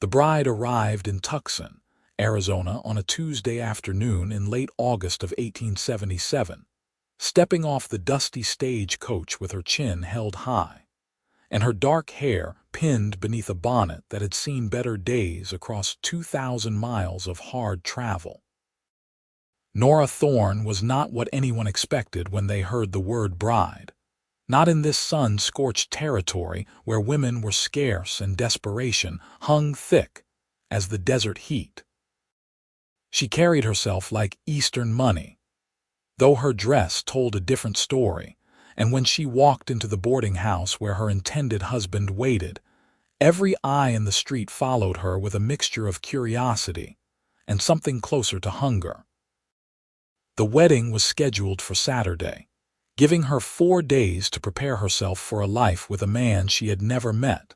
The bride arrived in Tucson, Arizona on a Tuesday afternoon in late August of 1877, stepping off the dusty stagecoach with her chin held high, and her dark hair pinned beneath a bonnet that had seen better days across 2,000 miles of hard travel. Nora Thorne was not what anyone expected when they heard the word bride. Not in this sun-scorched territory where women were scarce and desperation hung thick as the desert heat. She carried herself like Eastern money, though her dress told a different story, and when she walked into the boarding house where her intended husband waited, every eye in the street followed her with a mixture of curiosity and something closer to hunger. The wedding was scheduled for Saturday, giving her 4 days to prepare herself for a life with a man she had never met,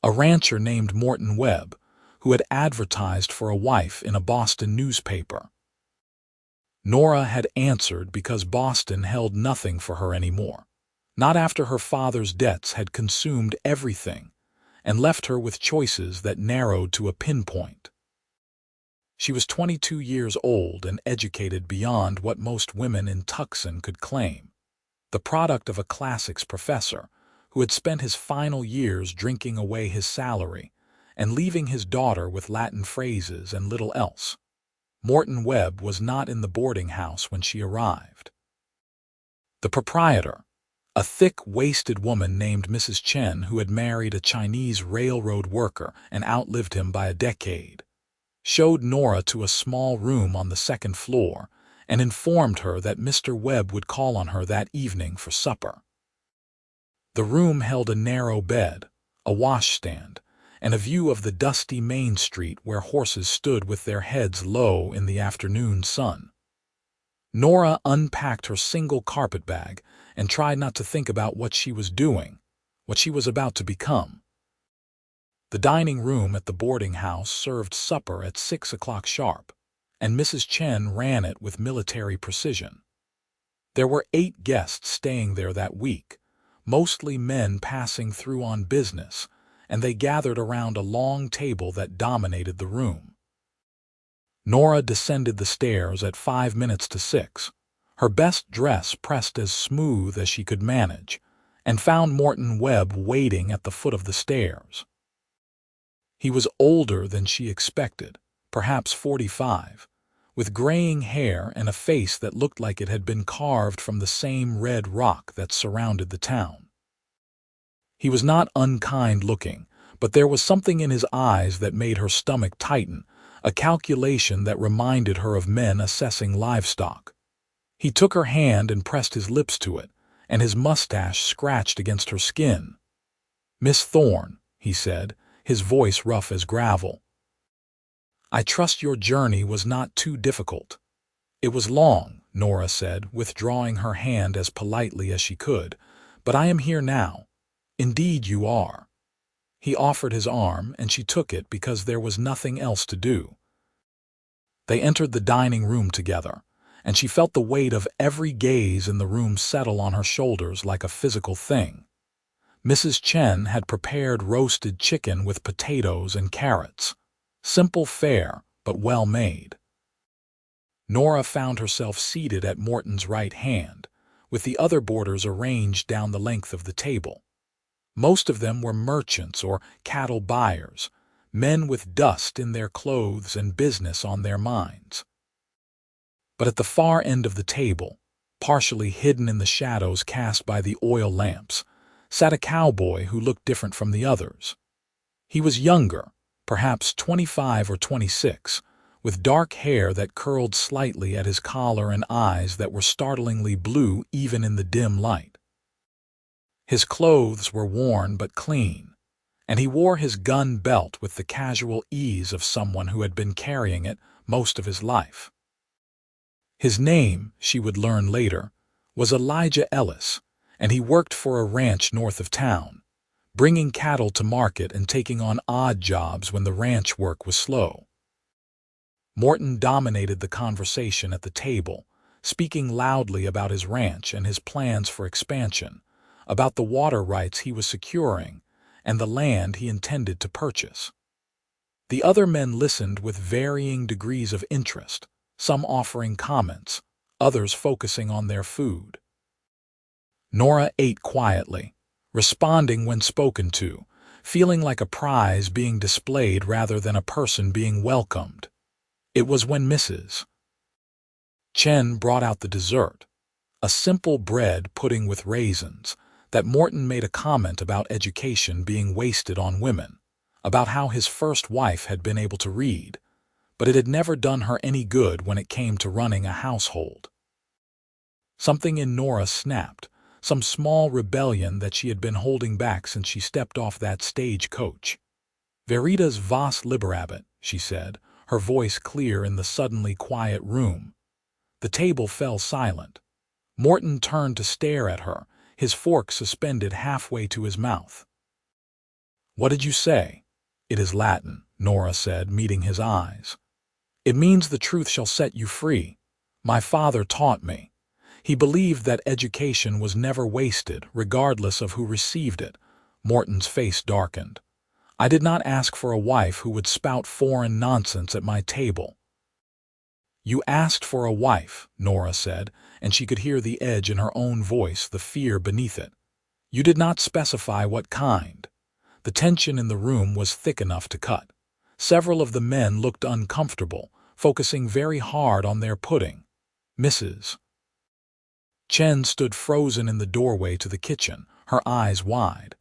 a rancher named Morton Webb, who had advertised for a wife in a Boston newspaper. Nora had answered because Boston held nothing for her anymore, not after her father's debts had consumed everything and left her with choices that narrowed to a pinpoint. She was 22 years old and educated beyond what most women in Tucson could claim, the product of a classics professor who had spent his final years drinking away his salary and leaving his daughter with Latin phrases and little else. Morton Webb was not in the boarding house when she arrived. The proprietor, a thick-waisted woman named Mrs. Chen who had married a Chinese railroad worker and outlived him by a decade, showed Nora to a small room on the second floor and informed her that Mr. Webb would call on her that evening for supper. The room held a narrow bed, a washstand, and a view of the dusty main street where horses stood with their heads low in the afternoon sun. Nora unpacked her single carpetbag and tried not to think about what she was doing, what she was about to become. The dining room at the boarding house served supper at 6 o'clock sharp, and Mrs. Chen ran it with military precision. There were 8 guests staying there that week, mostly men passing through on business, and they gathered around a long table that dominated the room. Nora descended the stairs at 5 minutes to 6, her best dress pressed as smooth as she could manage, and found Morton Webb waiting at the foot of the stairs. He was older than she expected, perhaps 45, with graying hair and a face that looked like it had been carved from the same red rock that surrounded the town. He was not unkind looking, but there was something in his eyes that made her stomach tighten, a calculation that reminded her of men assessing livestock. He took her hand and pressed his lips to it, and his mustache scratched against her skin. "Miss Thorne," he said, his voice rough as gravel. "I trust your journey was not too difficult." "It was long," Nora said, withdrawing her hand as politely as she could, "but I am here now." "Indeed you are." He offered his arm, and she took it because there was nothing else to do. They entered the dining room together, and she felt the weight of every gaze in the room settle on her shoulders like a physical thing. Mrs. Chen had prepared roasted chicken with potatoes and carrots. Simple fare, but well made. Nora found herself seated at Morton's right hand, with the other boarders arranged down the length of the table. Most of them were merchants or cattle buyers, men with dust in their clothes and business on their minds. But at the far end of the table, partially hidden in the shadows cast by the oil lamps, sat a cowboy who looked different from the others. He was younger, perhaps 25 or 26, with dark hair that curled slightly at his collar and eyes that were startlingly blue even in the dim light. His clothes were worn but clean, and he wore his gun belt with the casual ease of someone who had been carrying it most of his life. His name, she would learn later, was Elijah Ellis, and he worked for a ranch north of town, bringing cattle to market and taking on odd jobs when the ranch work was slow. Morton dominated the conversation at the table, speaking loudly about his ranch and his plans for expansion, about the water rights he was securing, and the land he intended to purchase. The other men listened with varying degrees of interest, some offering comments, others focusing on their food. Nora ate quietly, responding when spoken to, feeling like a prize being displayed rather than a person being welcomed. It was when Mrs. Chen brought out the dessert, a simple bread pudding with raisins, that Morton made a comment about education being wasted on women, about how his first wife had been able to read, but it had never done her any good when it came to running a household. Something in Nora snapped, some small rebellion that she had been holding back since she stepped off that stagecoach. "Veritas vas liberabit," she said, her voice clear in the suddenly quiet room. The table fell silent. Morton turned to stare at her, his fork suspended halfway to his mouth. "What did you say?" "It is Latin," Nora said, meeting his eyes. "It means the truth shall set you free. My father taught me. He believed that education was never wasted, regardless of who received it." Morton's face darkened. "I did not ask for a wife who would spout foreign nonsense at my table." "You asked for a wife," Nora said, and she could hear the edge in her own voice, the fear beneath it. "You did not specify what kind." The tension in the room was thick enough to cut. Several of the men looked uncomfortable, focusing very hard on their pudding. Mrs. Chen stood frozen in the doorway to the kitchen, her eyes wide.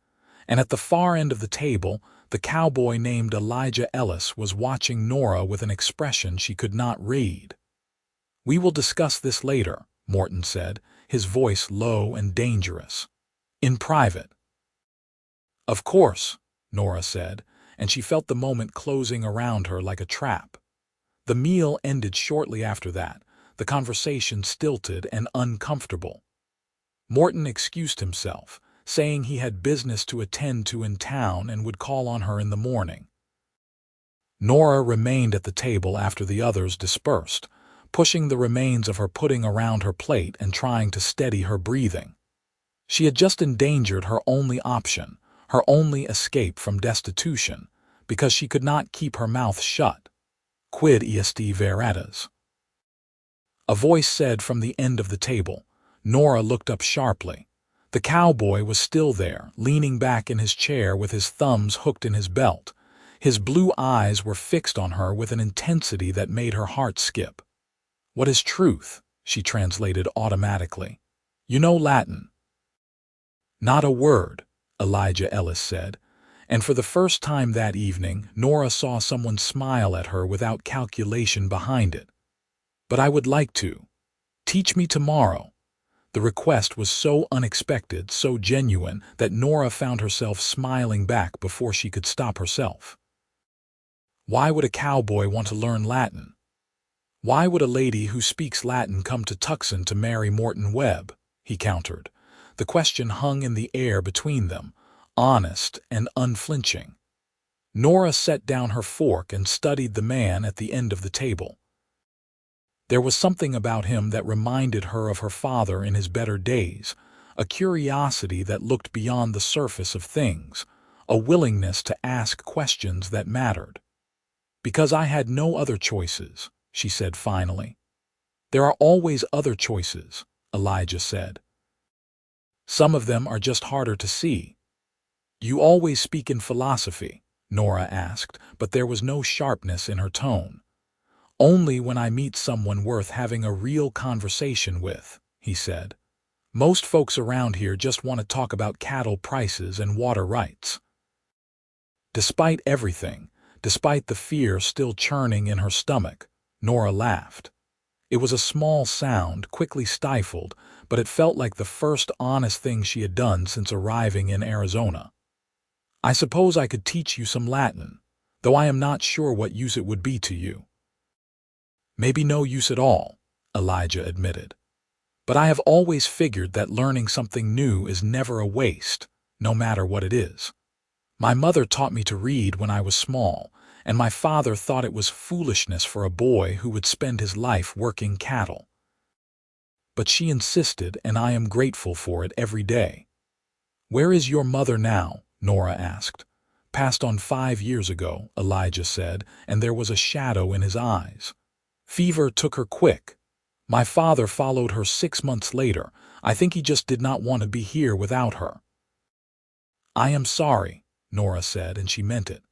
And at the far end of the table, the cowboy named Elijah Ellis was watching Nora with an expression she could not read. "We will discuss this later," Morton said, his voice low and dangerous. "In private." "Of course," Nora said, and she felt the moment closing around her like a trap. The meal ended shortly after that, the conversation stilted and uncomfortable. Morton excused himself, saying he had business to attend to in town and would call on her in the morning. Nora remained at the table after the others dispersed, pushing the remains of her pudding around her plate and trying to steady her breathing. She had just endangered her only option, her only escape from destitution, because she could not keep her mouth shut. "Quid est veritas?" a voice said from the end of the table. Nora looked up sharply. The cowboy was still there, leaning back in his chair with his thumbs hooked in his belt. His blue eyes were fixed on her with an intensity that made her heart skip. "What is truth?" she translated automatically. "You know Latin." "Not a word," Elijah Ellis said, and for the first time that evening, Nora saw someone smile at her without calculation behind it. "But I would like to. Teach me tomorrow." The request was so unexpected, so genuine, that Nora found herself smiling back before she could stop herself. Why would a cowboy want to learn Latin? Why would a lady who speaks Latin come to Tucson to marry Morton Webb? He countered. The question hung in the air between them, honest and unflinching. Nora set down her fork and studied the man at the end of the table. There was something about him that reminded her of her father in his better days, a curiosity that looked beyond the surface of things, a willingness to ask questions that mattered. "Because I had no other choices," she said finally. "There are always other choices," Elijah said. "Some of them are just harder to see." "You always speak in philosophy?" Nora asked, but there was no sharpness in her tone. "Only when I meet someone worth having a real conversation with," he said. "Most folks around here just want to talk about cattle prices and water rights." Despite everything, despite the fear still churning in her stomach, Nora laughed. It was a small sound, quickly stifled, but it felt like the first honest thing she had done since arriving in Arizona. "I suppose I could teach you some Latin, though I am not sure what use it would be to you." "Maybe no use at all," Elijah admitted. "But I have always figured that learning something new is never a waste, no matter what it is. My mother taught me to read when I was small, and my father thought it was foolishness for a boy who would spend his life working cattle. But she insisted, and I am grateful for it every day." "Where is your mother now?" Nora asked. passed on 5 years ago," Elijah said, and there was a shadow in his eyes. "Fever took her quick. My father followed her 6 months later. I think he just did not want to be here without her." "I am sorry," Nora said, and she meant it.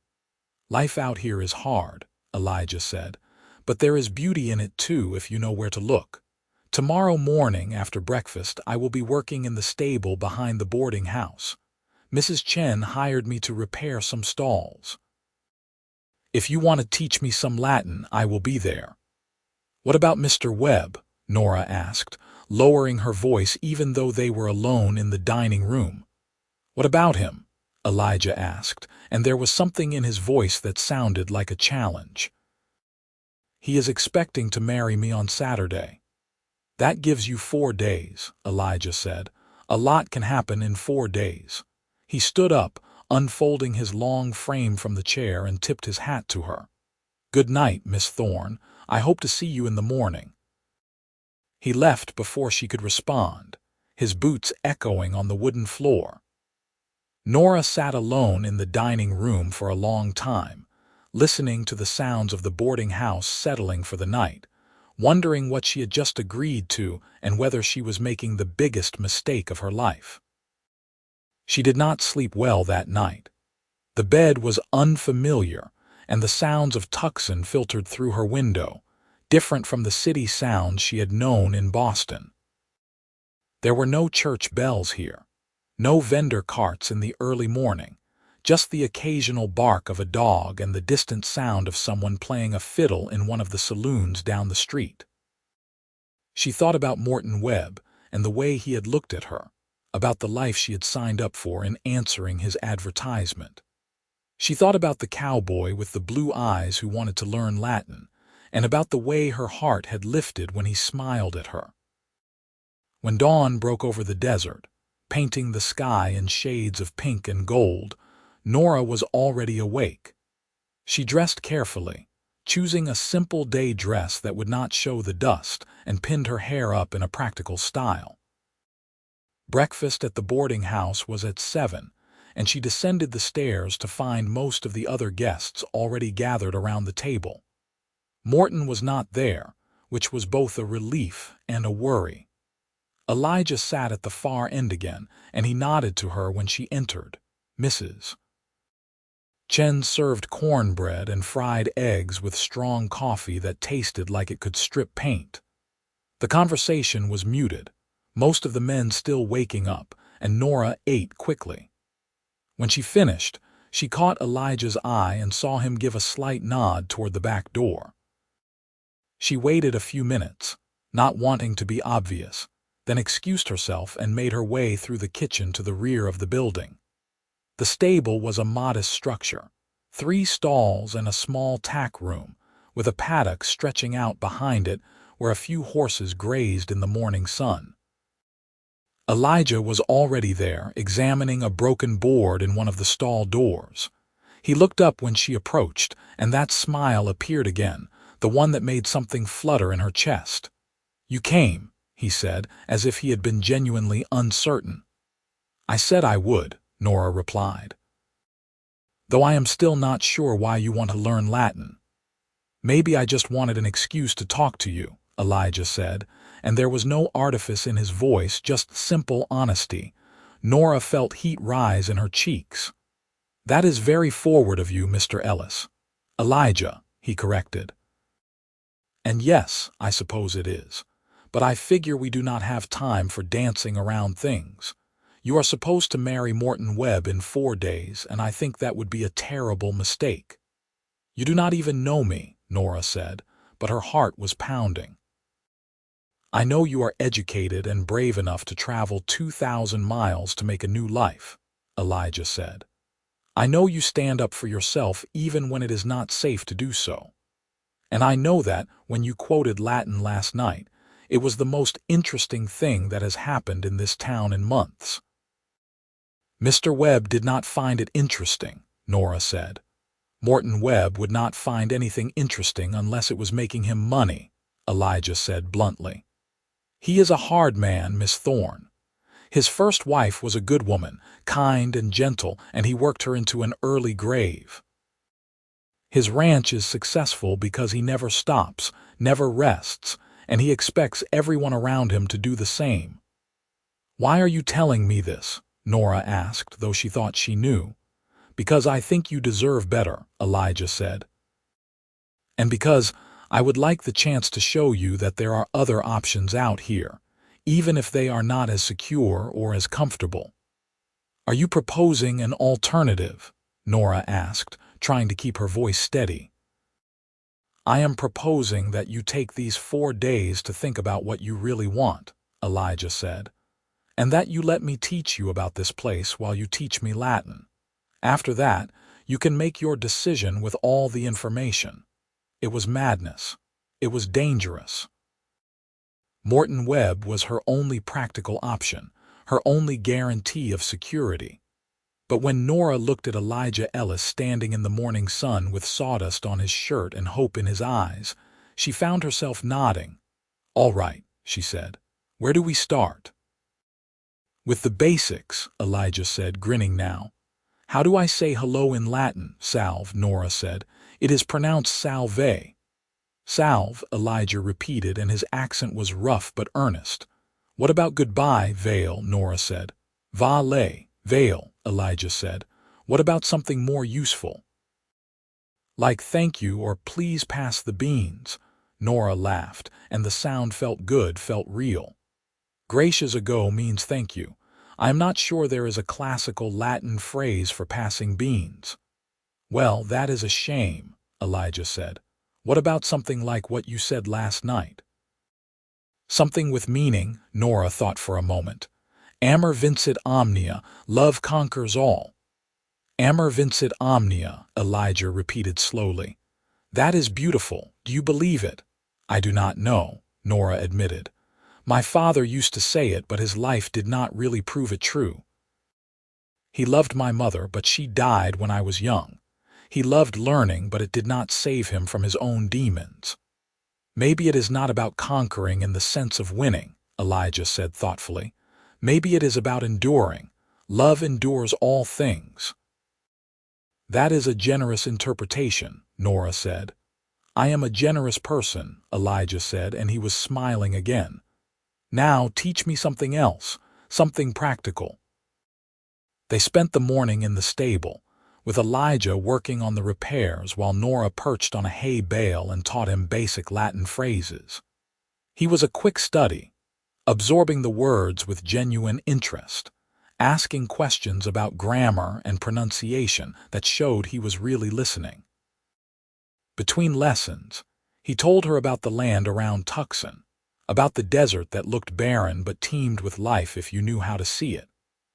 "Life out here is hard," Elijah said, "but there is beauty in it too if you know where to look. Tomorrow morning after breakfast I will be working in the stable behind the boarding house. Mrs. Chen hired me to repair some stalls. If you want to teach me some Latin, I will be there." "What about Mr. Webb?" Nora asked, lowering her voice even though they were alone in the dining room. "What about him?" Elijah asked, and there was something in his voice that sounded like a challenge. "He is expecting to marry me on Saturday." "That gives you 4 days," Elijah said. "A lot can happen in 4 days." He stood up, unfolding his long frame from the chair, and tipped his hat to her. "Good night, Miss Thorne. I hope to see you in the morning." He left before she could respond, his boots echoing on the wooden floor. Nora sat alone in the dining room for a long time, listening to the sounds of the boarding house settling for the night, wondering what she had just agreed to and whether she was making the biggest mistake of her life. She did not sleep well that night. The bed was unfamiliar, and the sounds of Tucson filtered through her window, different from the city sounds she had known in Boston. There were no church bells here, no vendor carts in the early morning, just the occasional bark of a dog and the distant sound of someone playing a fiddle in one of the saloons down the street. She thought about Morton Webb and the way he had looked at her, about the life she had signed up for in answering his advertisement. She thought about the cowboy with the blue eyes who wanted to learn Latin, and about the way her heart had lifted when he smiled at her. When dawn broke over the desert, painting the sky in shades of pink and gold, Nora was already awake. She dressed carefully, choosing a simple day dress that would not show the dust, and pinned her hair up in a practical style. Breakfast at the boarding house was at 7, and she descended the stairs to find most of the other guests already gathered around the table. Morton was not there, which was both a relief and a worry. Elijah sat at the far end again, and he nodded to her when she entered. Mrs. Chen served cornbread and fried eggs with strong coffee that tasted like it could strip paint. The conversation was muted, most of the men still waking up, and Nora ate quickly. When she finished, she caught Elijah's eye and saw him give a slight nod toward the back door. She waited a few minutes, not wanting to be obvious, then excused herself and made her way through the kitchen to the rear of the building. The stable was a modest structure, 3 stalls and a small tack room, with a paddock stretching out behind it where a few horses grazed in the morning sun. Elijah was already there, examining a broken board in one of the stall doors. He looked up when she approached, and that smile appeared again, the one that made something flutter in her chest. "You came," he said, as if he had been genuinely uncertain. "I said I would," Nora replied. "Though I am still not sure why you want to learn Latin." "Maybe I just wanted an excuse to talk to you," Elijah said, and there was no artifice in his voice, just simple honesty. Nora felt heat rise in her cheeks. "That is very forward of you, Mr. Ellis." "Elijah," he corrected. "And yes, I suppose it is. But I figure we do not have time for dancing around things. You are supposed to marry Morton Webb in 4 days, and I think that would be a terrible mistake." "You do not even know me," Nora said, but her heart was pounding. "I know you are educated and brave enough to travel 2,000 miles to make a new life," Elijah said. "I know you stand up for yourself even when it is not safe to do so. And I know that, when you quoted Latin last night, it was the most interesting thing that has happened in this town in months." "Mr. Webb did not find it interesting," Nora said. "Morton Webb would not find anything interesting unless it was making him money," Elijah said bluntly. "He is a hard man, Miss Thorne. His first wife was a good woman, kind and gentle, and he worked her into an early grave. His ranch is successful because he never stops, never rests, and he expects everyone around him to do the same. "Why are you telling me this?" Nora asked, though she thought she knew. "Because I think you deserve better," Elijah said. "And because I would like the chance to show you that there are other options out here, even if they are not as secure or as comfortable." "Are you proposing an alternative?" Nora asked, trying to keep her voice steady. "I am proposing that you take these 4 days to think about what you really want," Elijah said, "and that you let me teach you about this place while you teach me Latin. After that, you can make your decision with all the information." It was madness. It was dangerous. Morton Webb was her only practical option, her only guarantee of security. But when Nora looked at Elijah Ellis standing in the morning sun with sawdust on his shirt and hope in his eyes, she found herself nodding. "All right," she said. "Where do we start?" "With the basics," Elijah said, grinning now. "How do I say hello in Latin?" "Salve," Nora said. "It is pronounced salve." "Salve," Elijah repeated, and his accent was rough but earnest. "What about goodbye, Vale?" Nora said. "Vale, Vale," Elijah said. "What about something more useful?" "Like thank you or please pass the beans." Nora laughed, and the sound felt good, felt real. "Gracias ago means thank you. I am not sure there is a classical Latin phrase for passing beans." "Well, that is a shame," Elijah said. "What about something like what you said last night?" "Something with meaning," Nora thought for a moment. "Amor vincit omnia, love conquers all." "Amor vincit omnia," Elijah repeated slowly. "That is beautiful. Do you believe it?" "I do not know," Nora admitted. "My father used to say it, but his life did not really prove it true. He loved my mother, but she died when I was young. He loved learning, but it did not save him from his own demons." "Maybe it is not about conquering in the sense of winning," Elijah said thoughtfully. "Maybe it is about enduring. Love endures all things." "That is a generous interpretation," Nora said. "I am a generous person," Elijah said, and he was smiling again. "Now teach me something else, something practical." They spent the morning in the stable, with Elijah working on the repairs while Nora perched on a hay bale and taught him basic Latin phrases. He was a quick study, absorbing the words with genuine interest, asking questions about grammar and pronunciation that showed he was really listening. Between lessons, he told her about the land around Tucson, about the desert that looked barren but teemed with life if you knew how to see it,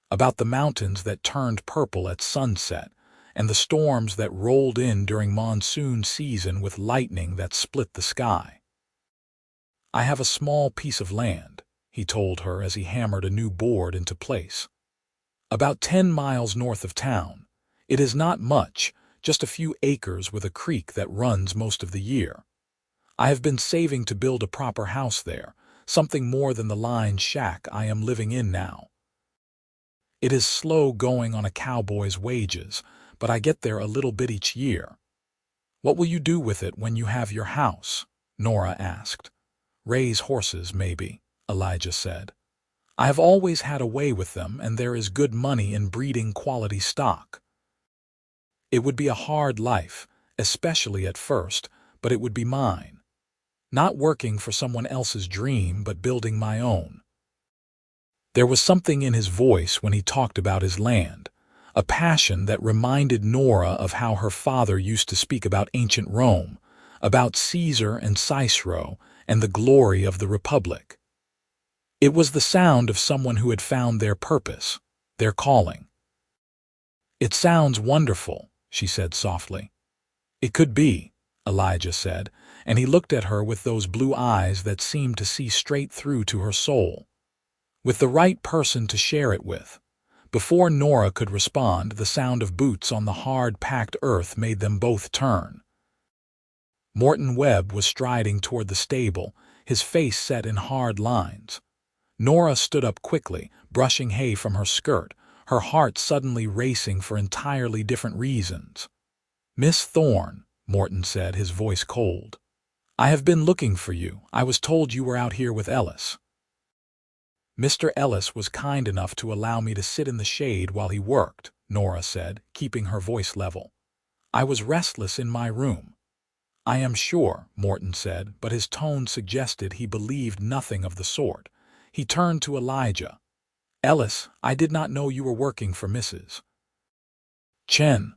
about the mountains that turned purple at sunset, and the storms that rolled in during monsoon season with lightning that split the sky. "I have a small piece of land," he told her as he hammered a new board into place. "About 10 miles north of town. It is not much, just a few acres with a creek that runs most of the year. I have been saving to build a proper house there, something more than the lined shack I am living in now. It is slow going on a cowboy's wages, but I get there a little bit each year." "What will you do with it when you have your house?" Nora asked. "Raise horses, maybe," Elijah said. "I have always had a way with them, and there is good money in breeding quality stock. It would be a hard life, especially at first, but it would be mine. Not working for someone else's dream, but building my own." There was something in his voice when he talked about his land, a passion that reminded Nora of how her father used to speak about ancient Rome, about Caesar and Cicero and the glory of the Republic. It was the sound of someone who had found their purpose, their calling. "It sounds wonderful," she said softly. "It could be," Elijah said, and he looked at her with those blue eyes that seemed to see straight through to her soul. "With the right person to share it with." Before Nora could respond, the sound of boots on the hard, packed earth made them both turn. Morton Webb was striding toward the stable, his face set in hard lines. Nora stood up quickly, brushing hay from her skirt, her heart suddenly racing for entirely different reasons. "Miss Thorne," Morton said, his voice cold. "I have been looking for you. I was told you were out here with Ellis." "Mr. Ellis was kind enough to allow me to sit in the shade while he worked," Nora said, keeping her voice level. "I was restless in my room." "I am sure," Morton said, but his tone suggested he believed nothing of the sort. He turned to Elijah. "Ellis, I did not know you were working for Mrs. Chen."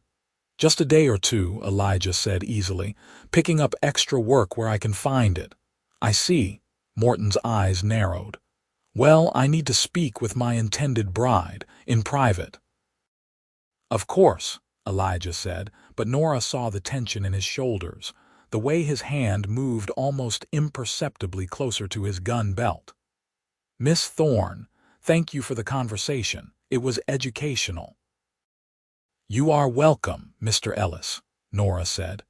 "Just a day or two," Elijah said easily, "picking up extra work where I can find it." "I see." Morton's eyes narrowed. "Well, I need to speak with my intended bride, in private." "Of course," Elijah said, but Nora saw the tension in his shoulders, the way his hand moved almost imperceptibly closer to his gun belt. "Miss Thorne, thank you for the conversation. It was educational." "You are welcome, Mr. Ellis," Nora said,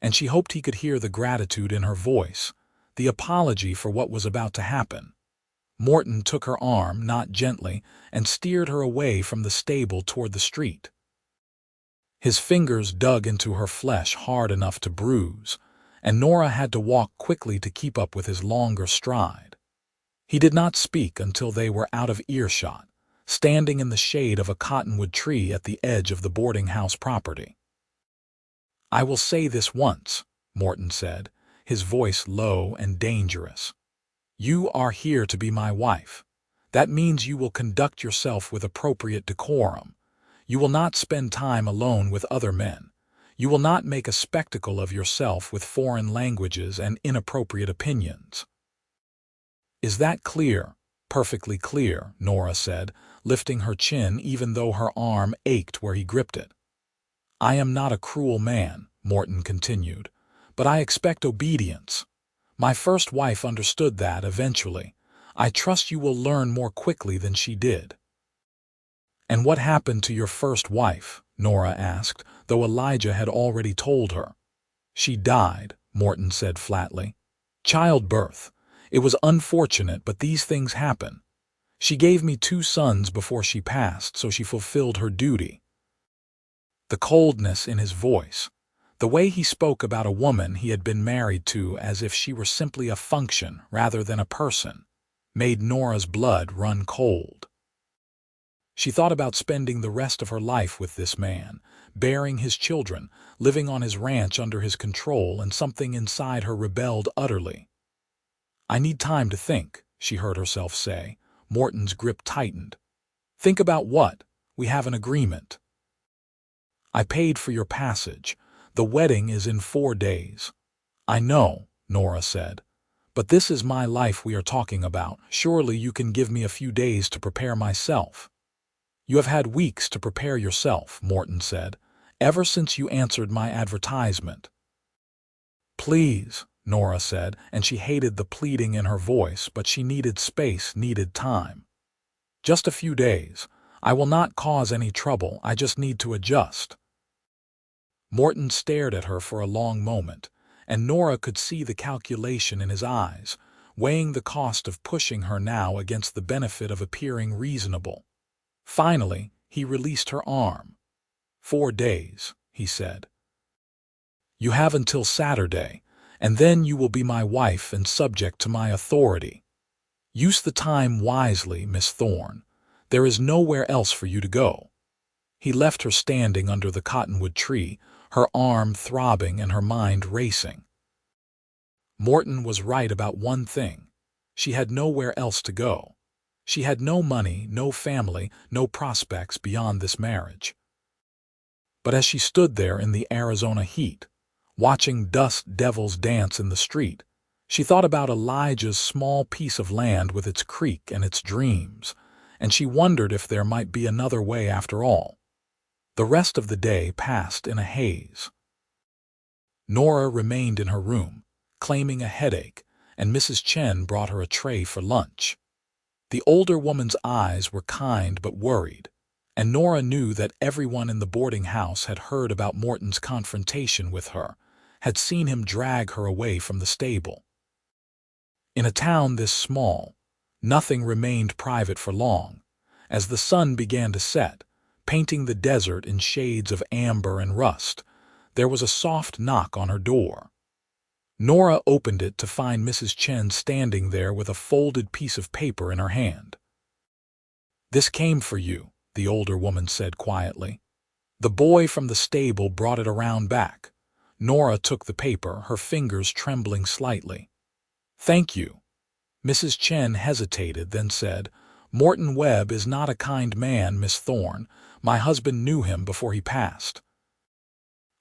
and she hoped he could hear the gratitude in her voice, the apology for what was about to happen. Morton took her arm, not gently, and steered her away from the stable toward the street. His fingers dug into her flesh hard enough to bruise, and Nora had to walk quickly to keep up with his longer stride. He did not speak until they were out of earshot, standing in the shade of a cottonwood tree at the edge of the boarding house property. "I will say this once," Morton said, his voice low and dangerous. "You are here to be my wife. That means you will conduct yourself with appropriate decorum. You will not spend time alone with other men. You will not make a spectacle of yourself with foreign languages and inappropriate opinions." "Is that clear?" "Perfectly clear," Nora said, lifting her chin even though her arm ached where he gripped it. "I am not a cruel man," Morton continued, "but I expect obedience. My first wife understood that eventually. I trust you will learn more quickly than she did." "And what happened to your first wife?" Nora asked, though Elijah had already told her. "She died," Morton said flatly. "Childbirth. It was unfortunate, but these things happen. She gave me 2 sons before she passed, so she fulfilled her duty." The coldness in his voice, the way he spoke about a woman he had been married to as if she were simply a function rather than a person, made Nora's blood run cold. She thought about spending the rest of her life with this man, bearing his children, living on his ranch under his control, and something inside her rebelled utterly. "I need time to think," she heard herself say. Morton's grip tightened. "Think about what? We have an agreement." "I paid for your passage. The wedding is in 4 days." "I know," Nora said. "But this is my life we are talking about. Surely you can give me a few days to prepare myself." "You have had weeks to prepare yourself," Morton said, "ever since you answered my advertisement." "Please," Nora said, and she hated the pleading in her voice, but she needed space, needed time. "Just a few days. I will not cause any trouble. I just need to adjust." Morton stared at her for a long moment, and Nora could see the calculation in his eyes, weighing the cost of pushing her now against the benefit of appearing reasonable. Finally, he released her arm. "4 days," he said. "You have until Saturday, and then you will be my wife and subject to my authority. Use the time wisely, Miss Thorne. There is nowhere else for you to go." He left her standing under the cottonwood tree, her arm throbbing and her mind racing. Morton was right about one thing. She had nowhere else to go. She had no money, no family, no prospects beyond this marriage. But as she stood there in the Arizona heat, watching dust devils dance in the street, she thought about Elijah's small piece of land with its creek and its dreams, and she wondered if there might be another way after all. The rest of the day passed in a haze. Nora remained in her room, claiming a headache, and Mrs. Chen brought her a tray for lunch. The older woman's eyes were kind but worried, and Nora knew that everyone in the boarding house had heard about Morton's confrontation with her, had seen him drag her away from the stable. In a town this small, Nothing remained private for long. As the sun began to set, painting the desert in shades of amber and rust, there was a soft knock on her door. Nora opened it to find Mrs. Chen standing there with a folded piece of paper in her hand. "This came for you," the older woman said quietly. "The boy from the stable brought it around back." Nora took the paper, her fingers trembling slightly. "Thank you." Mrs. Chen hesitated, then said, "Morton Webb is not a kind man, Miss Thorne. My husband knew him before he passed.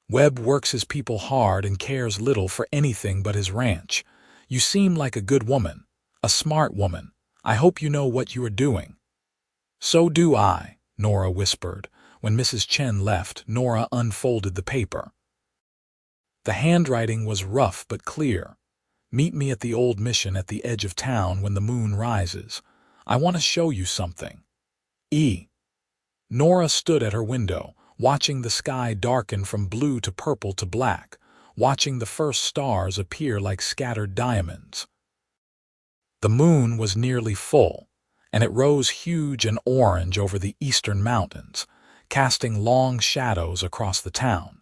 Webb works his people hard and cares little for anything but his ranch. You seem like a good woman, a smart woman. I hope you know what you are doing." "So do I," Nora whispered. When Mrs. Chen left, Nora unfolded the paper. The handwriting was rough but clear. "Meet me at the old mission at the edge of town when the moon rises. I want to show you something. E." Nora stood at her window, watching the sky darken from blue to purple to black, watching the first stars appear like scattered diamonds. The moon was nearly full, and it rose huge and orange over the eastern mountains, casting long shadows across the town.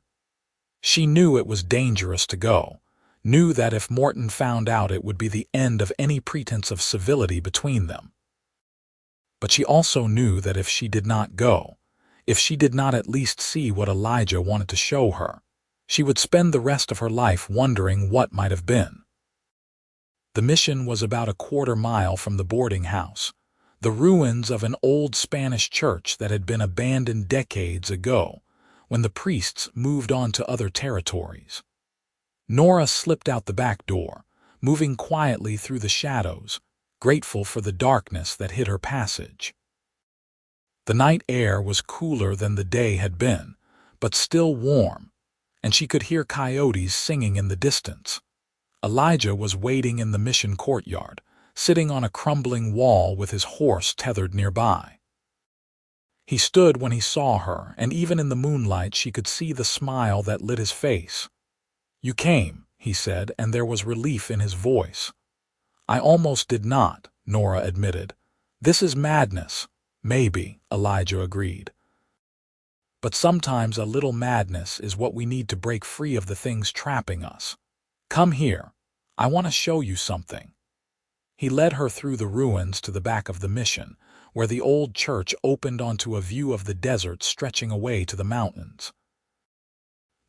She knew it was dangerous to go, knew that if Morton found out it would be the end of any pretense of civility between them. But she also knew that if she did not go, if she did not at least see what Elijah wanted to show her, she would spend the rest of her life wondering what might have been. The mission was about a quarter-mile from the boarding house, the ruins of an old Spanish church that had been abandoned decades ago, when the priests moved on to other territories. Nora slipped out the back door, moving quietly through the shadows, grateful for the darkness that hid her passage. The night air was cooler than the day had been, but still warm, and she could hear coyotes singing in the distance. Elijah was waiting in the mission courtyard, sitting on a crumbling wall with his horse tethered nearby. He stood when he saw her, and even in the moonlight she could see the smile that lit his face. "You came," he said, and there was relief in his voice. "I almost did not," Nora admitted. "This is madness." "Maybe," Elijah agreed. "But sometimes a little madness is what we need to break free of the things trapping us. Come here. I want to show you something." He led her through the ruins to the back of the mission, where the old church opened onto a view of the desert stretching away to the mountains.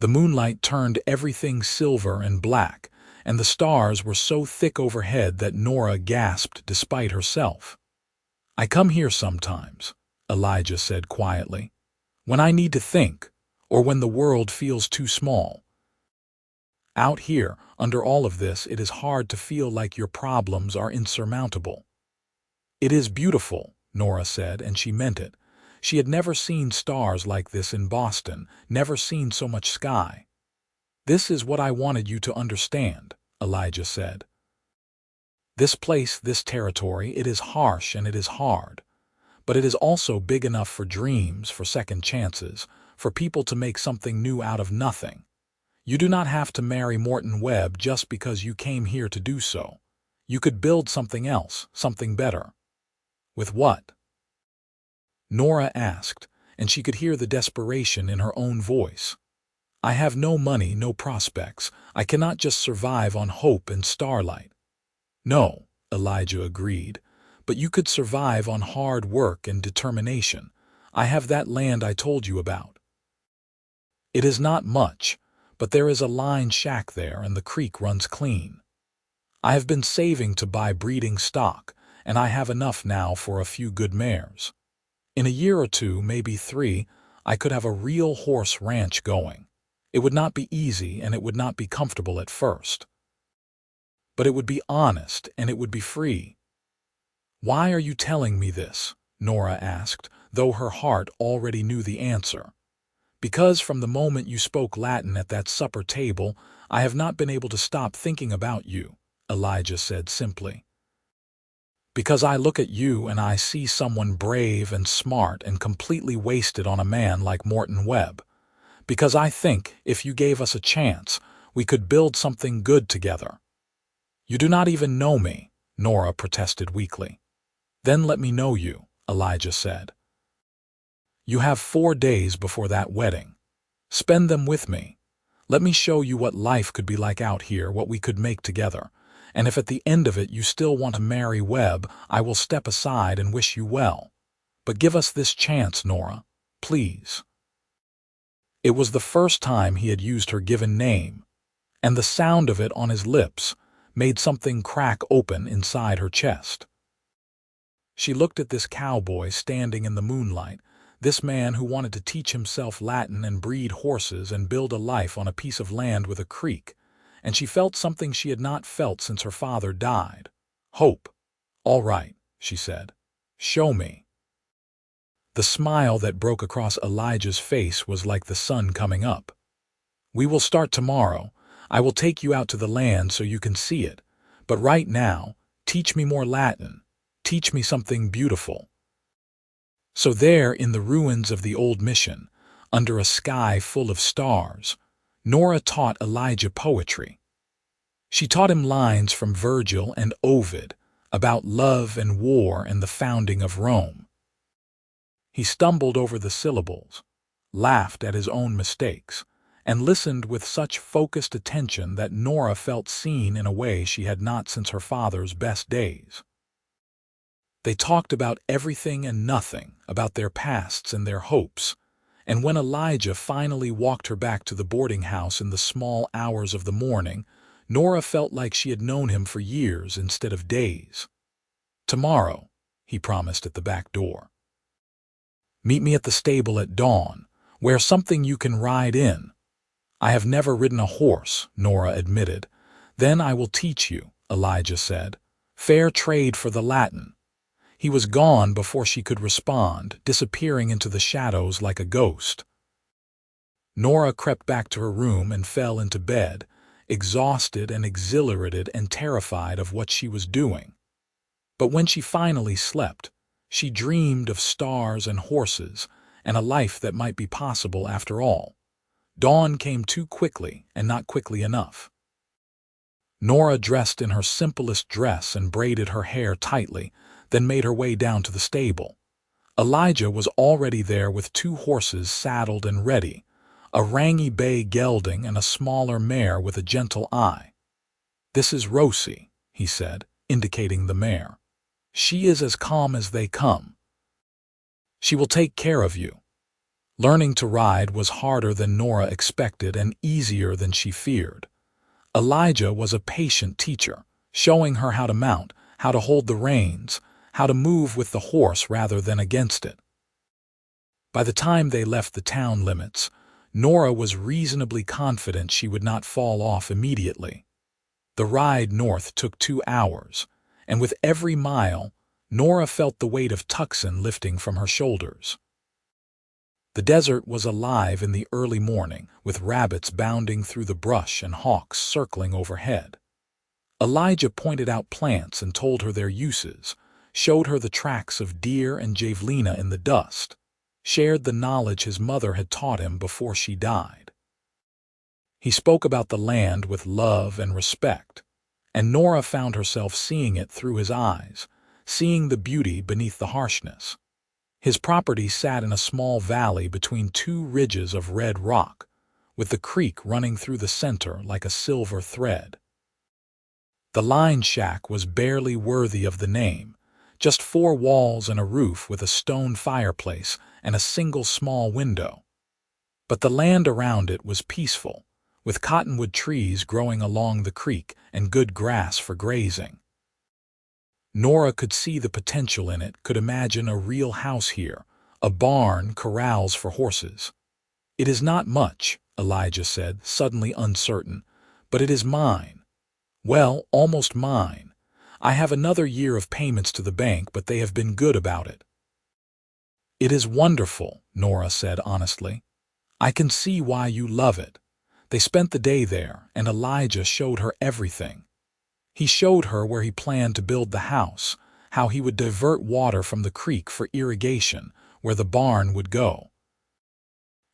The moonlight turned everything silver and black, and the stars were so thick overhead that Nora gasped despite herself. "I come here sometimes," Elijah said quietly, "when I need to think, or when the world feels too small. Out here, under all of this, it is hard to feel like your problems are insurmountable." "It is beautiful," Nora said, and she meant it. She had never seen stars like this in Boston, never seen so much sky. "This is what I wanted you to understand," Elijah said. "This place, this territory, it is harsh and it is hard. But it is also big enough for dreams, for second chances, for people to make something new out of nothing. You do not have to marry Morton Webb just because you came here to do so. You could build something else, something better." "With what?" Nora asked, and she could hear the desperation in her own voice. "I have no money, no prospects. I cannot just survive on hope and starlight." "No," Elijah agreed, "but you could survive on hard work and determination. I have that land I told you about. It is not much, but there is a line shack there and the creek runs clean. I have been saving to buy breeding stock, and I have enough now for a few good mares. In a year or two, maybe 3, I could have a real horse ranch going. It would not be easy and it would not be comfortable at first. But it would be honest and it would be free." "Why are you telling me this?" Nora asked, though her heart already knew the answer. "Because from the moment you spoke Latin at that supper table, I have not been able to stop thinking about you," Elijah said simply. "Because I look at you and I see someone brave and smart and completely wasted on a man like Morton Webb. Because I think, if you gave us a chance, we could build something good together." "You do not even know me," Nora protested weakly. Then let me know you, Elijah said. You have 4 days before that wedding. Spend them with me. Let me show you what life could be like out here, what we could make together. And if at the end of it you still want to marry Webb, I will step aside and wish you well. But give us this chance, Nora, please. It was the first time he had used her given name, and the sound of it on his lips made something crack open inside her chest. She looked at this cowboy standing in the moonlight, this man who wanted to teach himself Latin and breed horses and build a life on a piece of land with a creek, and she felt something she had not felt since her father died. Hope. All right, she said. Show me. The smile that broke across Elijah's face was like the sun coming up. We will start tomorrow. I will take you out to the land so you can see it. But right now, teach me more Latin. Teach me something beautiful. So there, in the ruins of the old mission, under a sky full of stars, Nora taught Elijah poetry. She taught him lines from Virgil and Ovid about love and war and the founding of Rome. He stumbled over the syllables, laughed at his own mistakes, and listened with such focused attention that Nora felt seen in a way she had not since her father's best days. They talked about everything and nothing, about their pasts and their hopes, and when Elijah finally walked her back to the boarding house in the small hours of the morning, Nora felt like she had known him for years instead of days. Tomorrow, he promised at the back door. Meet me at the stable at dawn. Wear something you can ride in. I have never ridden a horse, Nora admitted. Then I will teach you, Elijah said. Fair trade for the Latin. He was gone before she could respond, disappearing into the shadows like a ghost. Nora crept back to her room and fell into bed, exhausted and exhilarated and terrified of what she was doing. But when she finally slept, she dreamed of stars and horses and a life that might be possible after all. Dawn came too quickly and not quickly enough. Nora dressed in her simplest dress and braided her hair tightly, then made her way down to the stable. Elijah was already there with 2 horses saddled and ready, a rangy bay gelding and a smaller mare with a gentle eye. This is Rosie, he said, indicating the mare. She is as calm as they come. She will take care of you. Learning to ride was harder than Nora expected and easier than she feared. Elijah was a patient teacher, showing her how to mount, how to hold the reins, how to move with the horse rather than against it. By the time they left the town limits, Nora was reasonably confident she would not fall off immediately. The ride north took 2 hours, and with every mile, Nora felt the weight of Tucson lifting from her shoulders. The desert was alive in the early morning, with rabbits bounding through the brush and hawks circling overhead. Elijah pointed out plants and told her their uses, showed her the tracks of deer and javelina in the dust, shared the knowledge his mother had taught him before she died. He spoke about the land with love and respect, and Nora found herself seeing it through his eyes, seeing the beauty beneath the harshness. His property sat in a small valley between 2 ridges of red rock, with the creek running through the center like a silver thread. The line shack was barely worthy of the name, just 4 walls and a roof with a stone fireplace and a single small window. But the land around it was peaceful, with cottonwood trees growing along the creek and good grass for grazing. Nora could see the potential in it, could imagine a real house here, a barn, corrals for horses. It is not much, Elijah said, suddenly uncertain, but it is mine. Well, almost mine. I have another year of payments to the bank, but they have been good about it. It is wonderful, Nora said honestly. I can see why you love it. They spent the day there, and Elijah showed her everything. He showed her where he planned to build the house, how he would divert water from the creek for irrigation, where the barn would go.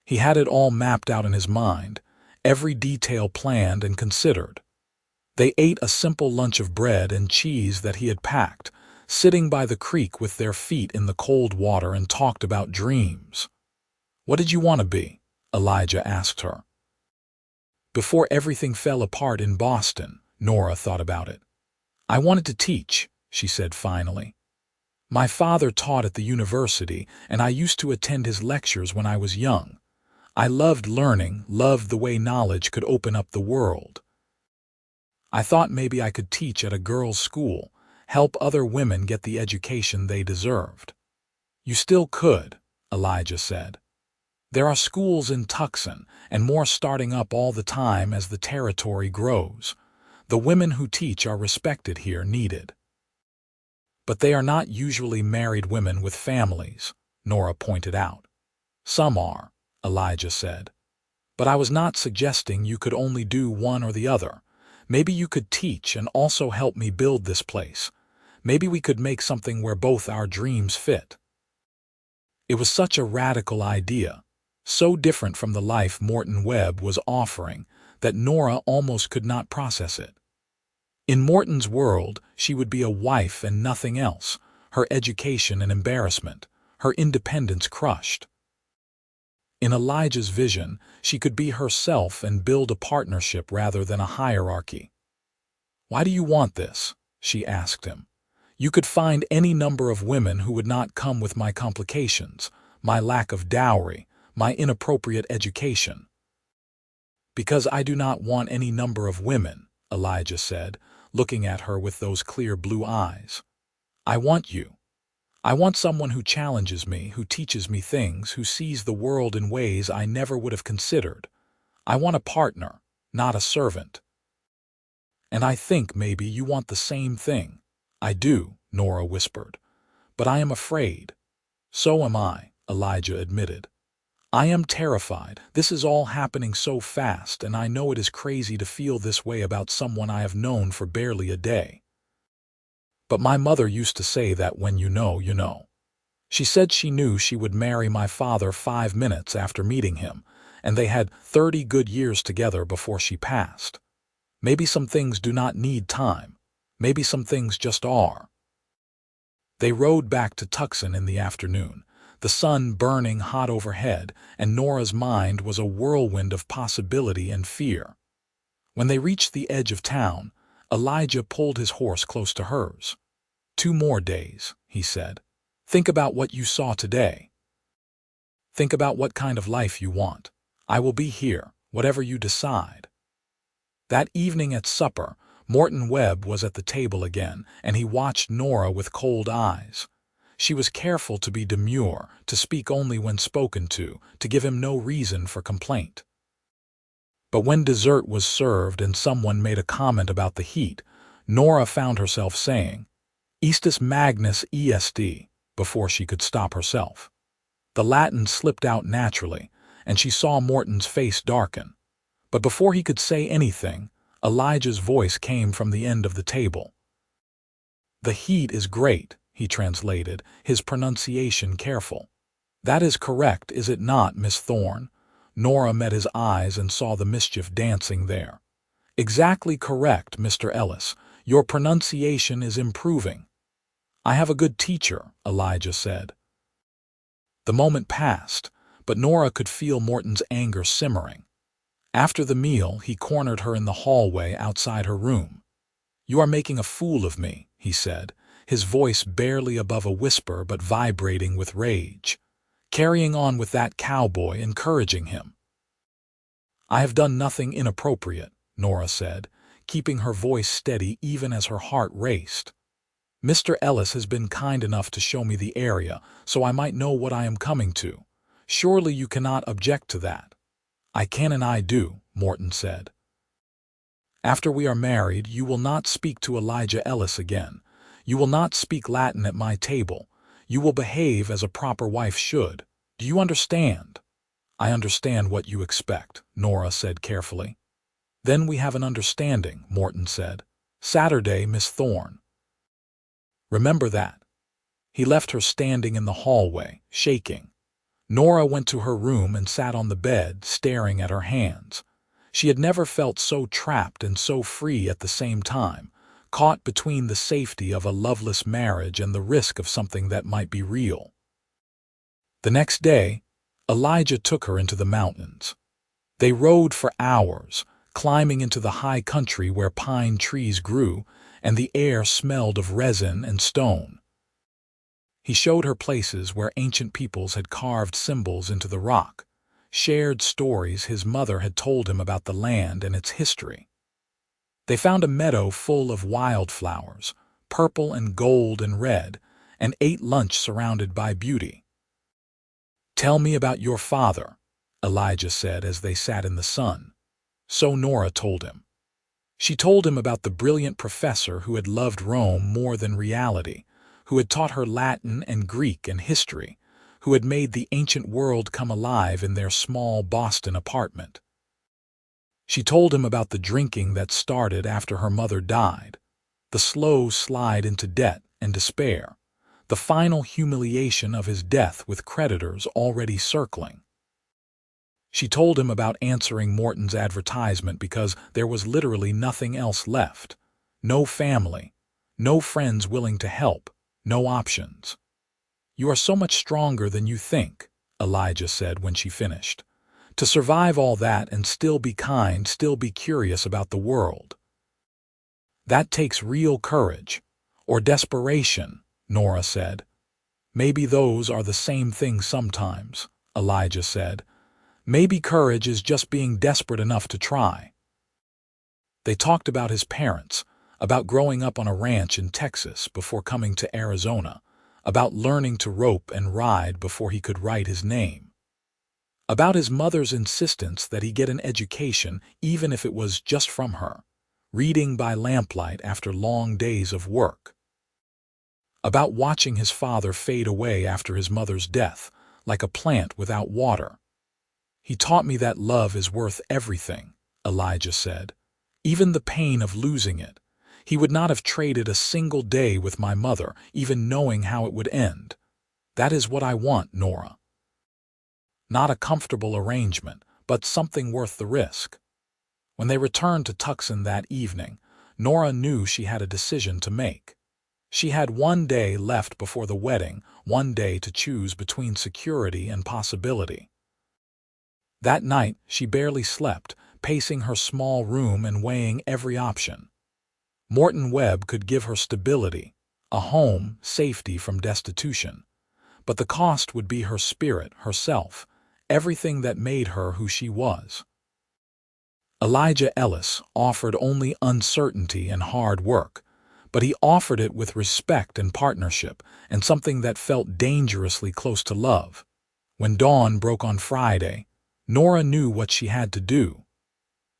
He had it all mapped out in his mind, every detail planned and considered. They ate a simple lunch of bread and cheese that he had packed, sitting by the creek with their feet in the cold water, and talked about dreams. "What did you want to be?" Elijah asked her. "Before everything fell apart in Boston," Nora thought about it. "I wanted to teach," she said finally. "My father taught at the university, and I used to attend his lectures when I was young. I loved learning, loved the way knowledge could open up the world. I thought maybe I could teach at a girls' school, help other women get the education they deserved." "You still could," Elijah said. "There are schools in Tucson, and more starting up all the time as the territory grows. The women who teach are respected here, needed." "But they are not usually married women with families," Nora pointed out. "Some are," Elijah said. "But I was not suggesting you could only do one or the other. Maybe you could teach and also help me build this place. Maybe we could make something where both our dreams fit." It was such a radical idea, so different from the life Morton Webb was offering, that Nora almost could not process it. In Morton's world, she would be a wife and nothing else, her education an embarrassment, her independence crushed. In Elijah's vision, she could be herself and build a partnership rather than a hierarchy. "Why do you want this?" she asked him. "You could find any number of women who would not come with my complications, my lack of dowry, my inappropriate education." "Because I do not want any number of women," Elijah said, looking at her with those clear blue eyes. "I want you. I want someone who challenges me, who teaches me things, who sees the world in ways I never would have considered. I want a partner, not a servant." "And I think maybe you want the same thing." "I do," Nora whispered. "But I am afraid." "So am I," Elijah admitted. "I am terrified. This is all happening so fast, and I know it is crazy to feel this way about someone I have known for barely a day. But my mother used to say that when you know, you know. She said she knew she would marry my father 5 minutes after meeting him, and they had 30 good years together before she passed. Maybe some things do not need time. Maybe some things just are." They rode back to Tucson in the afternoon, the sun burning hot overhead, and Nora's mind was a whirlwind of possibility and fear. When they reached the edge of town, Elijah pulled his horse close to hers. "2 more days," he said. "Think about what you saw today. Think about what kind of life you want. I will be here, whatever you decide." That evening at supper, Morton Webb was at the table again, and he watched Nora with cold eyes. She was careful to be demure, to speak only when spoken to give him no reason for complaint. But when dessert was served and someone made a comment about the heat, Nora found herself saying, "Estus magnus est," before she could stop herself. The Latin slipped out naturally, and she saw Morton's face darken. But before he could say anything, Elijah's voice came from the end of the table. "The heat is great," he translated, his pronunciation careful. "That is correct, is it not, Miss Thorne?" Nora met his eyes and saw the mischief dancing there. "Exactly correct, Mr. Ellis. Your pronunciation is improving." "I have a good teacher," Elijah said. The moment passed, but Nora could feel Morton's anger simmering. After the meal, he cornered her in the hallway outside her room. "You are making a fool of me," he said, his voice barely above a whisper but vibrating with rage. "Carrying on with that cowboy, encouraging him." "I have done nothing inappropriate," Nora said, keeping her voice steady even as her heart raced. "Mr. Ellis has been kind enough to show me the area so I might know what I am coming to. Surely you cannot object to that." "I can and I do," Morton said. "After we are married, you will not speak to Elijah Ellis again. You will not speak Latin at my table. You will behave as a proper wife should. Do you understand?" "I understand what you expect," Nora said carefully. "Then we have an understanding," Morton said. "Saturday, Miss Thorne. Remember that." He left her standing in the hallway, shaking. Nora went to her room and sat on the bed, staring at her hands. She had never felt so trapped and so free at the same time, caught between the safety of a loveless marriage and the risk of something that might be real. The next day, Elijah took her into the mountains. They rode for hours, climbing into the high country where pine trees grew and the air smelled of resin and stone. He showed her places where ancient peoples had carved symbols into the rock, shared stories his mother had told him about the land and its history. They found a meadow full of wildflowers, purple and gold and red, and ate lunch surrounded by beauty. "Tell me about your father," Elijah said as they sat in the sun. So Nora told him. She told him about the brilliant professor who had loved Rome more than reality, who had taught her Latin and Greek and history, who had made the ancient world come alive in their small Boston apartment. She told him about the drinking that started after her mother died, the slow slide into debt and despair, the final humiliation of his death with creditors already circling. She told him about answering Morton's advertisement because there was literally nothing else left. No family, no friends willing to help, no options. "You are so much stronger than you think," Elijah said when she finished. "To survive all that and still be kind, still be curious about the world. That takes real courage, or desperation," Nora said. "Maybe those are the same thing sometimes," Elijah said. "Maybe courage is just being desperate enough to try." They talked about his parents, about growing up on a ranch in Texas before coming to Arizona, about learning to rope and ride before he could write his name, about his mother's insistence that he get an education even if it was just from her, reading by lamplight after long days of work, about watching his father fade away after his mother's death, like a plant without water. "He taught me that love is worth everything," Elijah said. "Even the pain of losing it. He would not have traded a single day with my mother, even knowing how it would end. That is what I want, Nora. Not a comfortable arrangement, but something worth the risk." When they returned to Tucson that evening, Nora knew she had a decision to make. She had one day left before the wedding, one day to choose between security and possibility. That night, she barely slept, pacing her small room and weighing every option. Morton Webb could give her stability, a home, safety from destitution. But the cost would be her spirit, herself, everything that made her who she was. Elijah Ellis offered only uncertainty and hard work, but he offered it with respect and partnership, and something that felt dangerously close to love. When dawn broke on Friday, Nora knew what she had to do.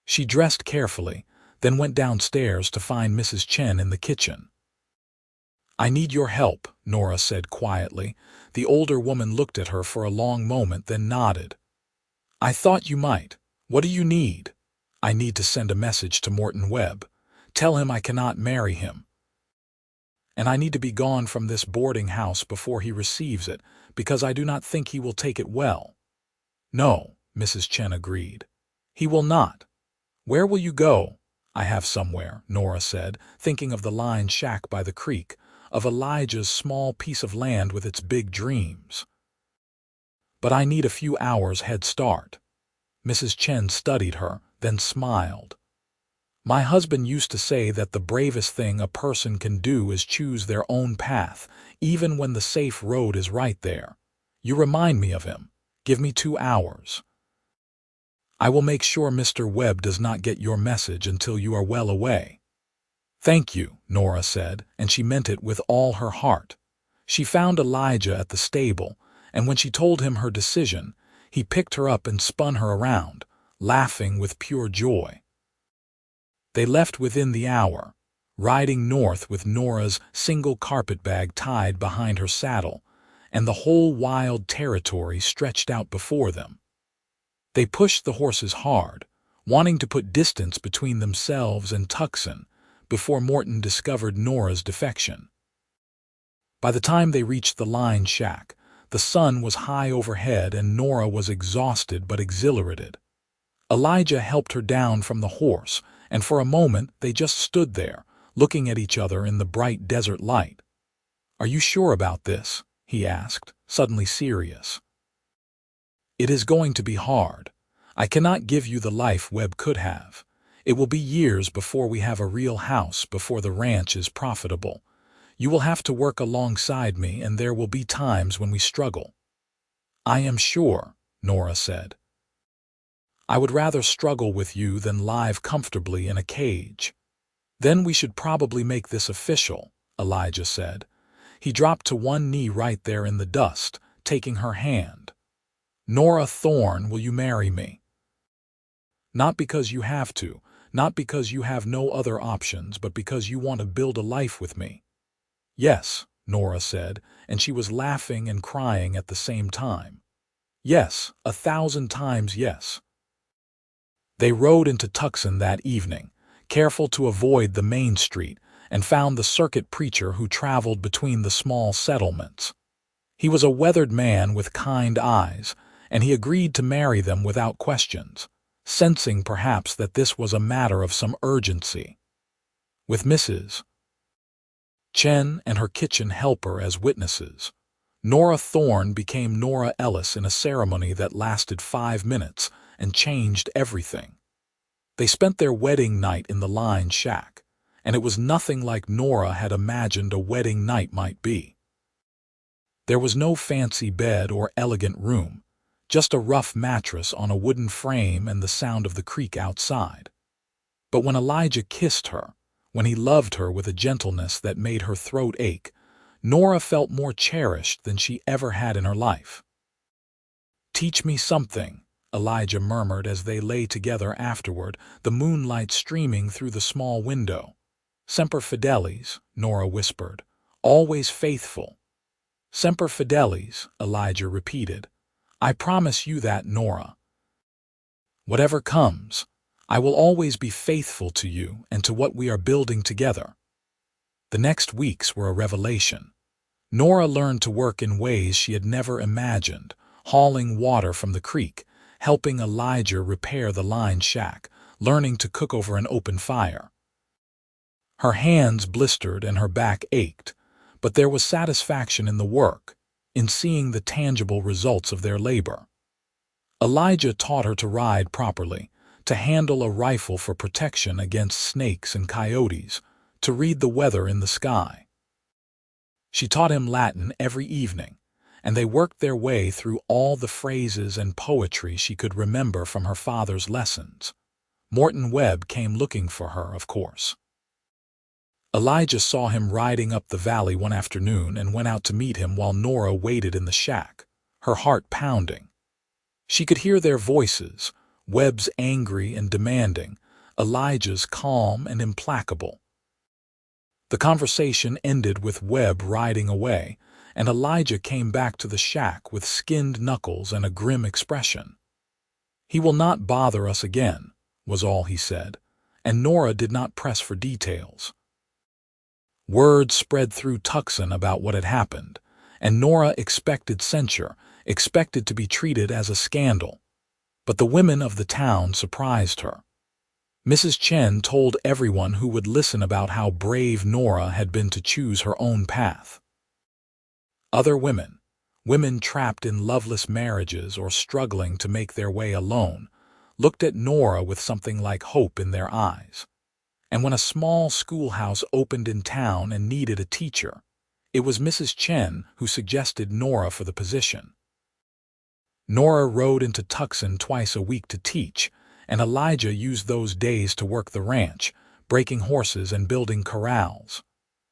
She dressed carefully, then went downstairs to find Mrs. Chen in the kitchen. "I need your help," Nora said quietly. The older woman looked at her for a long moment, then nodded. "I thought you might. What do you need?" "I need to send a message to Morton Webb. Tell him I cannot marry him. And I need to be gone from this boarding house before he receives it, because I do not think he will take it well." "No," Mrs. Chen agreed. "He will not. Where will you go?" "I have somewhere," Nora said, thinking of the line shack by the creek, of Elijah's small piece of land with its big dreams. "But I need a few hours head start." Mrs. Chen studied her, then smiled. "My husband used to say that the bravest thing a person can do is choose their own path, even when the safe road is right there. You remind me of him. Give me 2 hours. I will make sure Mr. Webb does not get your message until you are well away." "Thank you," Nora said, and she meant it with all her heart. She found Elijah at the stable, and when she told him her decision, he picked her up and spun her around, laughing with pure joy. They left within the hour, riding north with Nora's single carpetbag tied behind her saddle, and the whole wild territory stretched out before them. They pushed the horses hard, wanting to put distance between themselves and Tucson before Morton discovered Nora's defection. By the time they reached the line shack, the sun was high overhead and Nora was exhausted but exhilarated. Elijah helped her down from the horse, and for a moment they just stood there, looking at each other in the bright desert light. "Are you sure about this?" he asked, suddenly serious. "It is going to be hard. I cannot give you the life Webb could have. It will be years before we have a real house, before the ranch is profitable. You will have to work alongside me, and there will be times when we struggle." "I am sure," Nora said. "I would rather struggle with you than live comfortably in a cage." "Then we should probably make this official," Elijah said. He dropped to one knee right there in the dust, taking her hand. "Nora Thorne, will you marry me? Not because you have to, not because you have no other options, but because you want to build a life with me." "Yes," Nora said, and she was laughing and crying at the same time. "Yes, 1,000 times yes." They rode into Tucson that evening, careful to avoid the main street, and found the circuit preacher who traveled between the small settlements. He was a weathered man with kind eyes, and he agreed to marry them without questions, sensing perhaps that this was a matter of some urgency. With Mrs. Chen and her kitchen helper as witnesses, Nora Thorne became Nora Ellis in a ceremony that lasted 5 minutes and changed everything. They spent their wedding night in the line shack, and it was nothing like Nora had imagined a wedding night might be. There was no fancy bed or elegant room, just a rough mattress on a wooden frame and the sound of the creek outside. But when Elijah kissed her, when he loved her with a gentleness that made her throat ache, Nora felt more cherished than she ever had in her life. "Teach me something," Elijah murmured as they lay together afterward, the moonlight streaming through the small window. "Semper Fidelis," Nora whispered. "Always faithful." "Semper Fidelis," Elijah repeated. "I promise you that, Nora. Whatever comes, I will always be faithful to you and to what we are building together." The next weeks were a revelation. Nora learned to work in ways she had never imagined, hauling water from the creek, helping Elijah repair the line shack, learning to cook over an open fire. Her hands blistered and her back ached, but there was satisfaction in the work, in seeing the tangible results of their labor. Elijah taught her to ride properly, to handle a rifle for protection against snakes and coyotes, to read the weather in the sky. She taught him Latin every evening, and they worked their way through all the phrases and poetry she could remember from her father's lessons. Morton Webb came looking for her, of course. Elijah saw him riding up the valley one afternoon and went out to meet him while Nora waited in the shack, her heart pounding. She could hear their voices, Webb's angry and demanding, Elijah's calm and implacable. The conversation ended with Webb riding away, and Elijah came back to the shack with skinned knuckles and a grim expression. "He will not bother us again," was all he said, and Nora did not press for details. Word spread through Tucson about what had happened, and Nora expected censure, expected to be treated as a scandal. But the women of the town surprised her. Mrs. Chen told everyone who would listen about how brave Nora had been to choose her own path. Other women, women trapped in loveless marriages or struggling to make their way alone, looked at Nora with something like hope in their eyes. And when a small schoolhouse opened in town and needed a teacher, it was Mrs. Chen who suggested Nora for the position. Nora rode into Tucson twice a week to teach, and Elijah used those days to work the ranch, breaking horses and building corrals.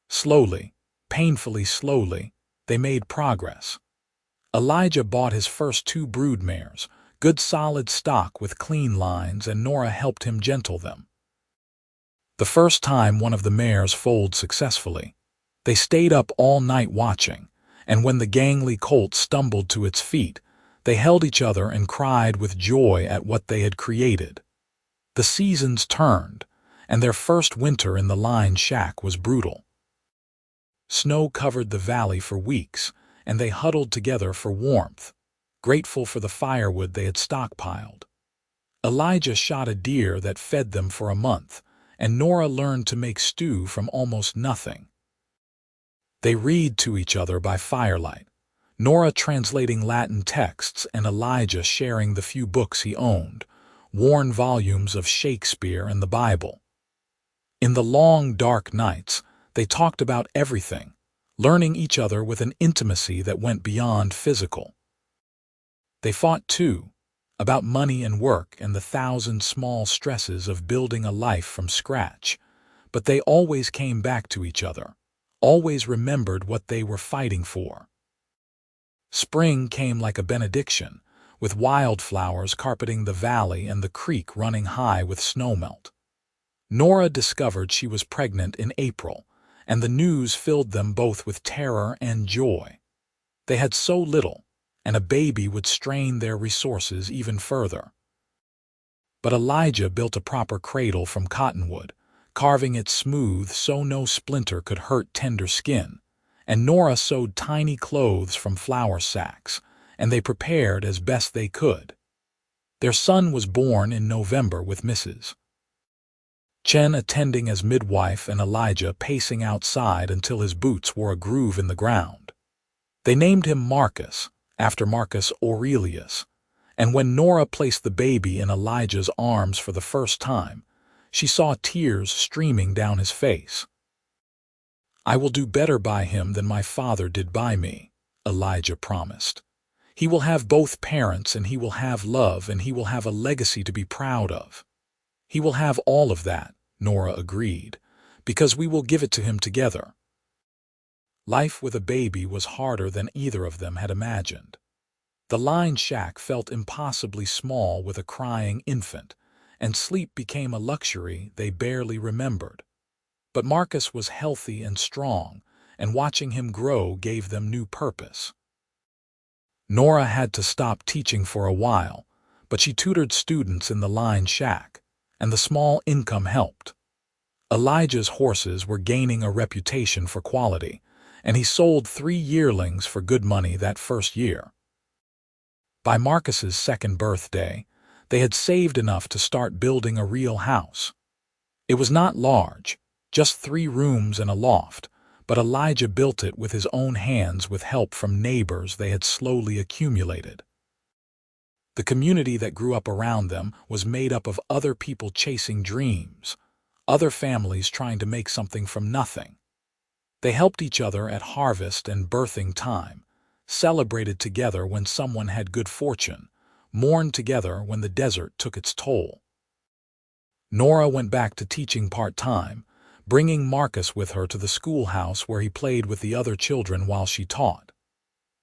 Slowly, painfully slowly, they made progress. Elijah bought his first 2 brood mares, good solid stock with clean lines, and Nora helped him gentle them. The first time one of the mares foaled successfully, they stayed up all night watching, and when the gangly colt stumbled to its feet, they held each other and cried with joy at what they had created. The seasons turned, and their first winter in the line shack was brutal. Snow covered the valley for weeks, and they huddled together for warmth, grateful for the firewood they had stockpiled. Elijah shot a deer that fed them for a month, and Nora learned to make stew from almost nothing. They read to each other by firelight, Nora translating Latin texts and Elijah sharing the few books he owned, worn volumes of Shakespeare and the Bible. In the long, dark nights, they talked about everything, learning each other with an intimacy that went beyond physical. They fought, too, about money and work and the thousand small stresses of building a life from scratch, but they always came back to each other, always remembered what they were fighting for. Spring came like a benediction, with wildflowers carpeting the valley and the creek running high with snowmelt. Nora discovered she was pregnant in April, and the news filled them both with terror and joy. They had so little, and a baby would strain their resources even further. But Elijah built a proper cradle from cottonwood, carving it smooth so no splinter could hurt tender skin, and Nora sewed tiny clothes from flour sacks, and they prepared as best they could. Their son was born in November with Mrs. Chen attending as midwife and Elijah pacing outside until his boots wore a groove in the ground. They named him Marcus, after Marcus Aurelius, and when Nora placed the baby in Elijah's arms for the first time, she saw tears streaming down his face. "I will do better by him than my father did by me," Elijah promised. "He will have both parents, and he will have love, and he will have a legacy to be proud of." "He will have all of that," Nora agreed, "because we will give it to him together." Life with a baby was harder than either of them had imagined. The line shack felt impossibly small with a crying infant, and sleep became a luxury they barely remembered. But Marcus was healthy and strong, and watching him grow gave them new purpose. Nora had to stop teaching for a while, but she tutored students in the line shack, and the small income helped. Elijah's horses were gaining a reputation for quality, and he sold 3 yearlings for good money that first year. By Marcus's second birthday, they had saved enough to start building a real house. It was not large, just 3 rooms and a loft, but Elijah built it with his own hands with help from neighbors they had slowly accumulated. The community that grew up around them was made up of other people chasing dreams, other families trying to make something from nothing. They helped each other at harvest and birthing time, celebrated together when someone had good fortune, mourned together when the desert took its toll. Nora went back to teaching part-time, bringing Marcus with her to the schoolhouse where he played with the other children while she taught.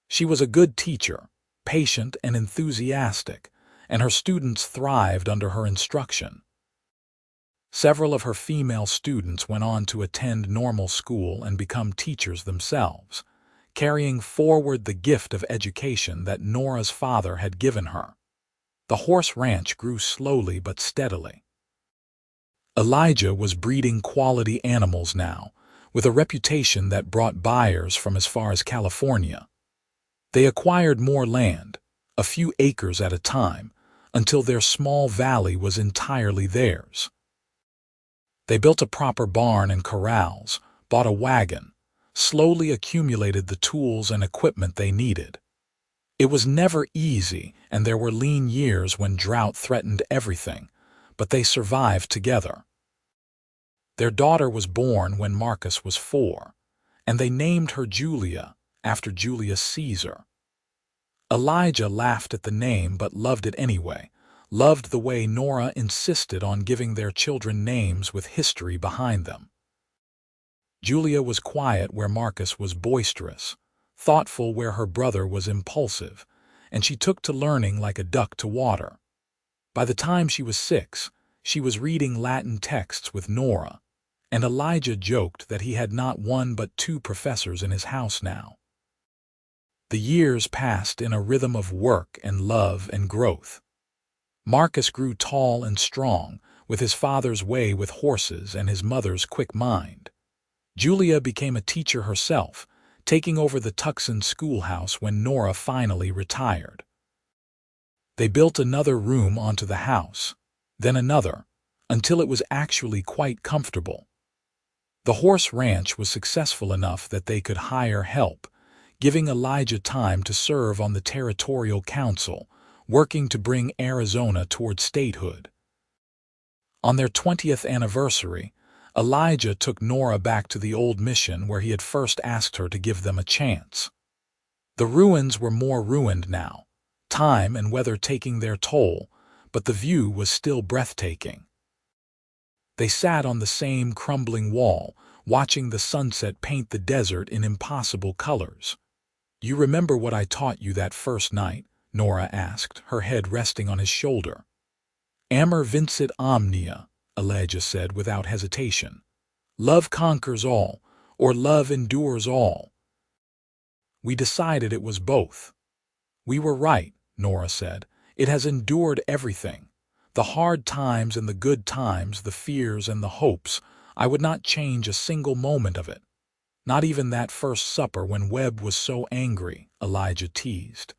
She was a good teacher, patient and enthusiastic, and her students thrived under her instruction. Several of her female students went on to attend normal school and become teachers themselves, carrying forward the gift of education that Nora's father had given her. The horse ranch grew slowly but steadily. Elijah was breeding quality animals now, with a reputation that brought buyers from as far as California. They acquired more land, a few acres at a time, until their small valley was entirely theirs. They built a proper barn and corrals, bought a wagon, slowly accumulated the tools and equipment they needed. It was never easy, and there were lean years when drought threatened everything, but they survived together. Their daughter was born when Marcus was 4, and they named her Julia, after Julius Caesar. Elijah laughed at the name but loved it anyway, loved the way Nora insisted on giving their children names with history behind them. Julia was quiet where Marcus was boisterous, thoughtful where her brother was impulsive, and she took to learning like a duck to water. By the time she was 6, she was reading Latin texts with Nora, and Elijah joked that he had not 1 but 2 professors in his house now. The years passed in a rhythm of work and love and growth. Marcus grew tall and strong, with his father's way with horses and his mother's quick mind. Julia became a teacher herself, taking over the Tucson schoolhouse when Nora finally retired. They built another room onto the house, then another, until it was actually quite comfortable. The horse ranch was successful enough that they could hire help, giving Elijah time to serve on the territorial council, working to bring Arizona toward statehood. On their 20th anniversary, Elijah took Nora back to the old mission where he had first asked her to give them a chance. The ruins were more ruined now, time and weather taking their toll, but the view was still breathtaking. They sat on the same crumbling wall, watching the sunset paint the desert in impossible colors. "You remember what I taught you that first night?" Nora asked, her head resting on his shoulder. "Amor vincit omnia," Elijah said without hesitation. "Love conquers all, or love endures all." "We decided it was both." "We were right," Nora said. "It has endured everything. The hard times and the good times, the fears and the hopes. I would not change a single moment of it. Not even that first supper when Webb was so angry," Elijah teased.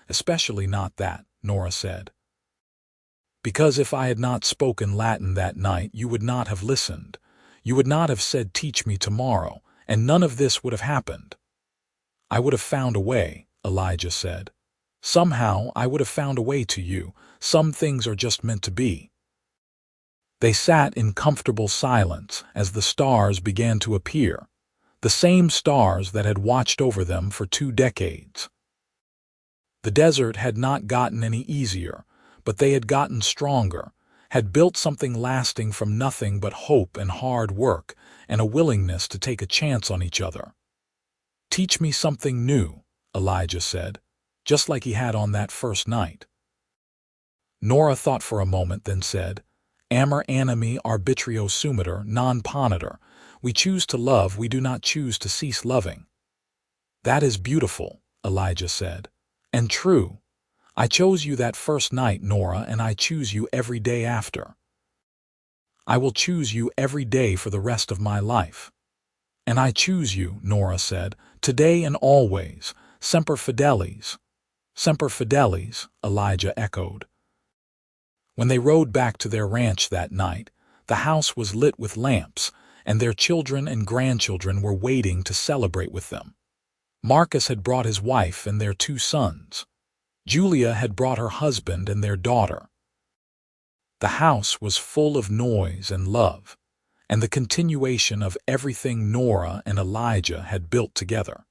"Especially not that," Nora said. "Because if I had not spoken Latin that night, you would not have listened. You would not have said, 'Teach me tomorrow,' and none of this would have happened." "I would have found a way," Elijah said. "Somehow I would have found a way to you. Some things are just meant to be." They sat in comfortable silence as the stars began to appear, the same stars that had watched over them for 2 decades. The desert had not gotten any easier, but they had gotten stronger, had built something lasting from nothing but hope and hard work and a willingness to take a chance on each other. "Teach me something new," Elijah said, just like he had on that first night. Nora thought for a moment, then said, "Amor animi arbitrio sumiter non poniter." We choose to love, we do not choose to cease loving. "That is beautiful," Elijah said, "and true. I chose you that first night, Nora, and I choose you every day after. I will choose you every day for the rest of my life." "And I choose you," Nora said, "today and always, semper fidelis." "Semper fidelis," Elijah echoed. When they rode back to their ranch that night, the house was lit with lamps, and their children and grandchildren were waiting to celebrate with them. Marcus had brought his wife and their 2 sons. Julia had brought her husband and their daughter. The house was full of noise and love, and the continuation of everything Nora and Elijah had built together.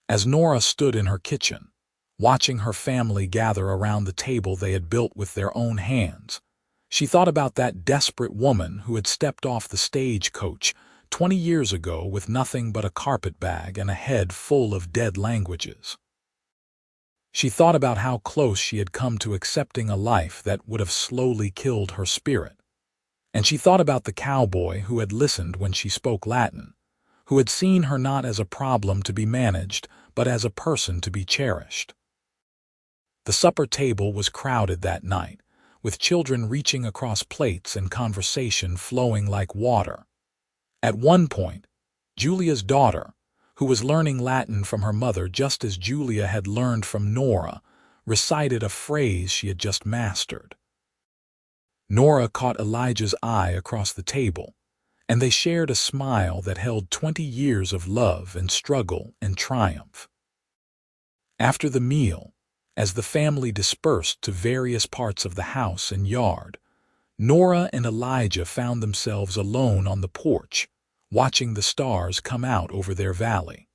As Nora stood in her kitchen, watching her family gather around the table they had built with their own hands, she thought about that desperate woman who had stepped off the stagecoach 20 years ago with nothing but a carpetbag and a head full of dead languages. She thought about how close she had come to accepting a life that would have slowly killed her spirit. And she thought about the cowboy who had listened when she spoke Latin, who had seen her not as a problem to be managed, but as a person to be cherished. The supper table was crowded that night, with children reaching across plates and conversation flowing like water. At one point, Julia's daughter, who was learning Latin from her mother just as Julia had learned from Nora, recited a phrase she had just mastered. Nora caught Elijah's eye across the table, and they shared a smile that held 20 years of love and struggle and triumph. After the meal, as the family dispersed to various parts of the house and yard, Nora and Elijah found themselves alone on the porch, watching the stars come out over their valley.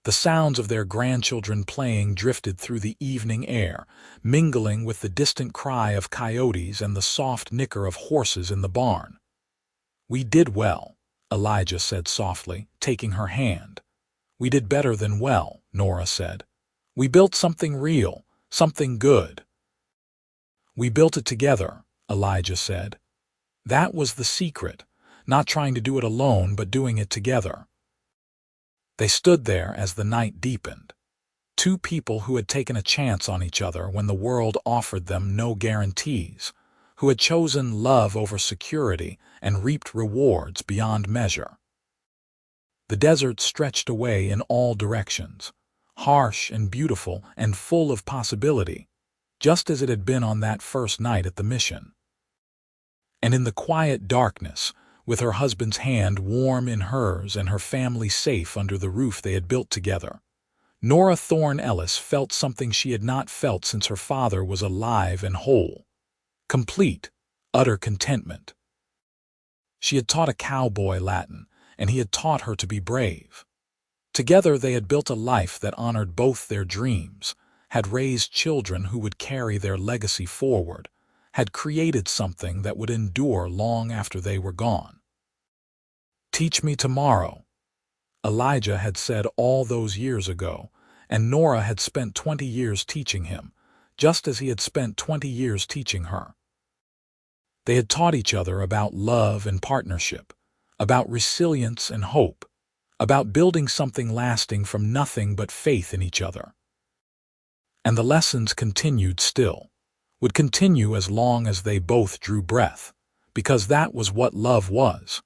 The sounds of their grandchildren playing drifted through the evening air, mingling with the distant cry of coyotes and the soft nicker of horses in the barn. "We did well," Elijah said softly, taking her hand. "We did better than well," Nora said. "We built something real, something good." "We built it together," Elijah said. "That was the secret, not trying to do it alone, but doing it together." They stood there as the night deepened. 2 people who had taken a chance on each other when the world offered them no guarantees, who had chosen love over security and reaped rewards beyond measure. The desert stretched away in all directions, harsh and beautiful and full of possibility, just as it had been on that first night at the mission. And in the quiet darkness, with her husband's hand warm in hers and her family safe under the roof they had built together, Nora Thorne Ellis felt something she had not felt since her father was alive and whole. Complete, utter contentment. She had taught a cowboy Latin, and he had taught her to be brave. Together they had built a life that honored both their dreams, had raised children who would carry their legacy forward, had created something that would endure long after they were gone. "Teach me tomorrow," Elijah had said all those years ago, and Nora had spent 20 years teaching him, just as he had spent 20 years teaching her. They had taught each other about love and partnership, about resilience and hope, about building something lasting from nothing but faith in each other. And the lessons continued still, would continue as long as they both drew breath, because that was what love was,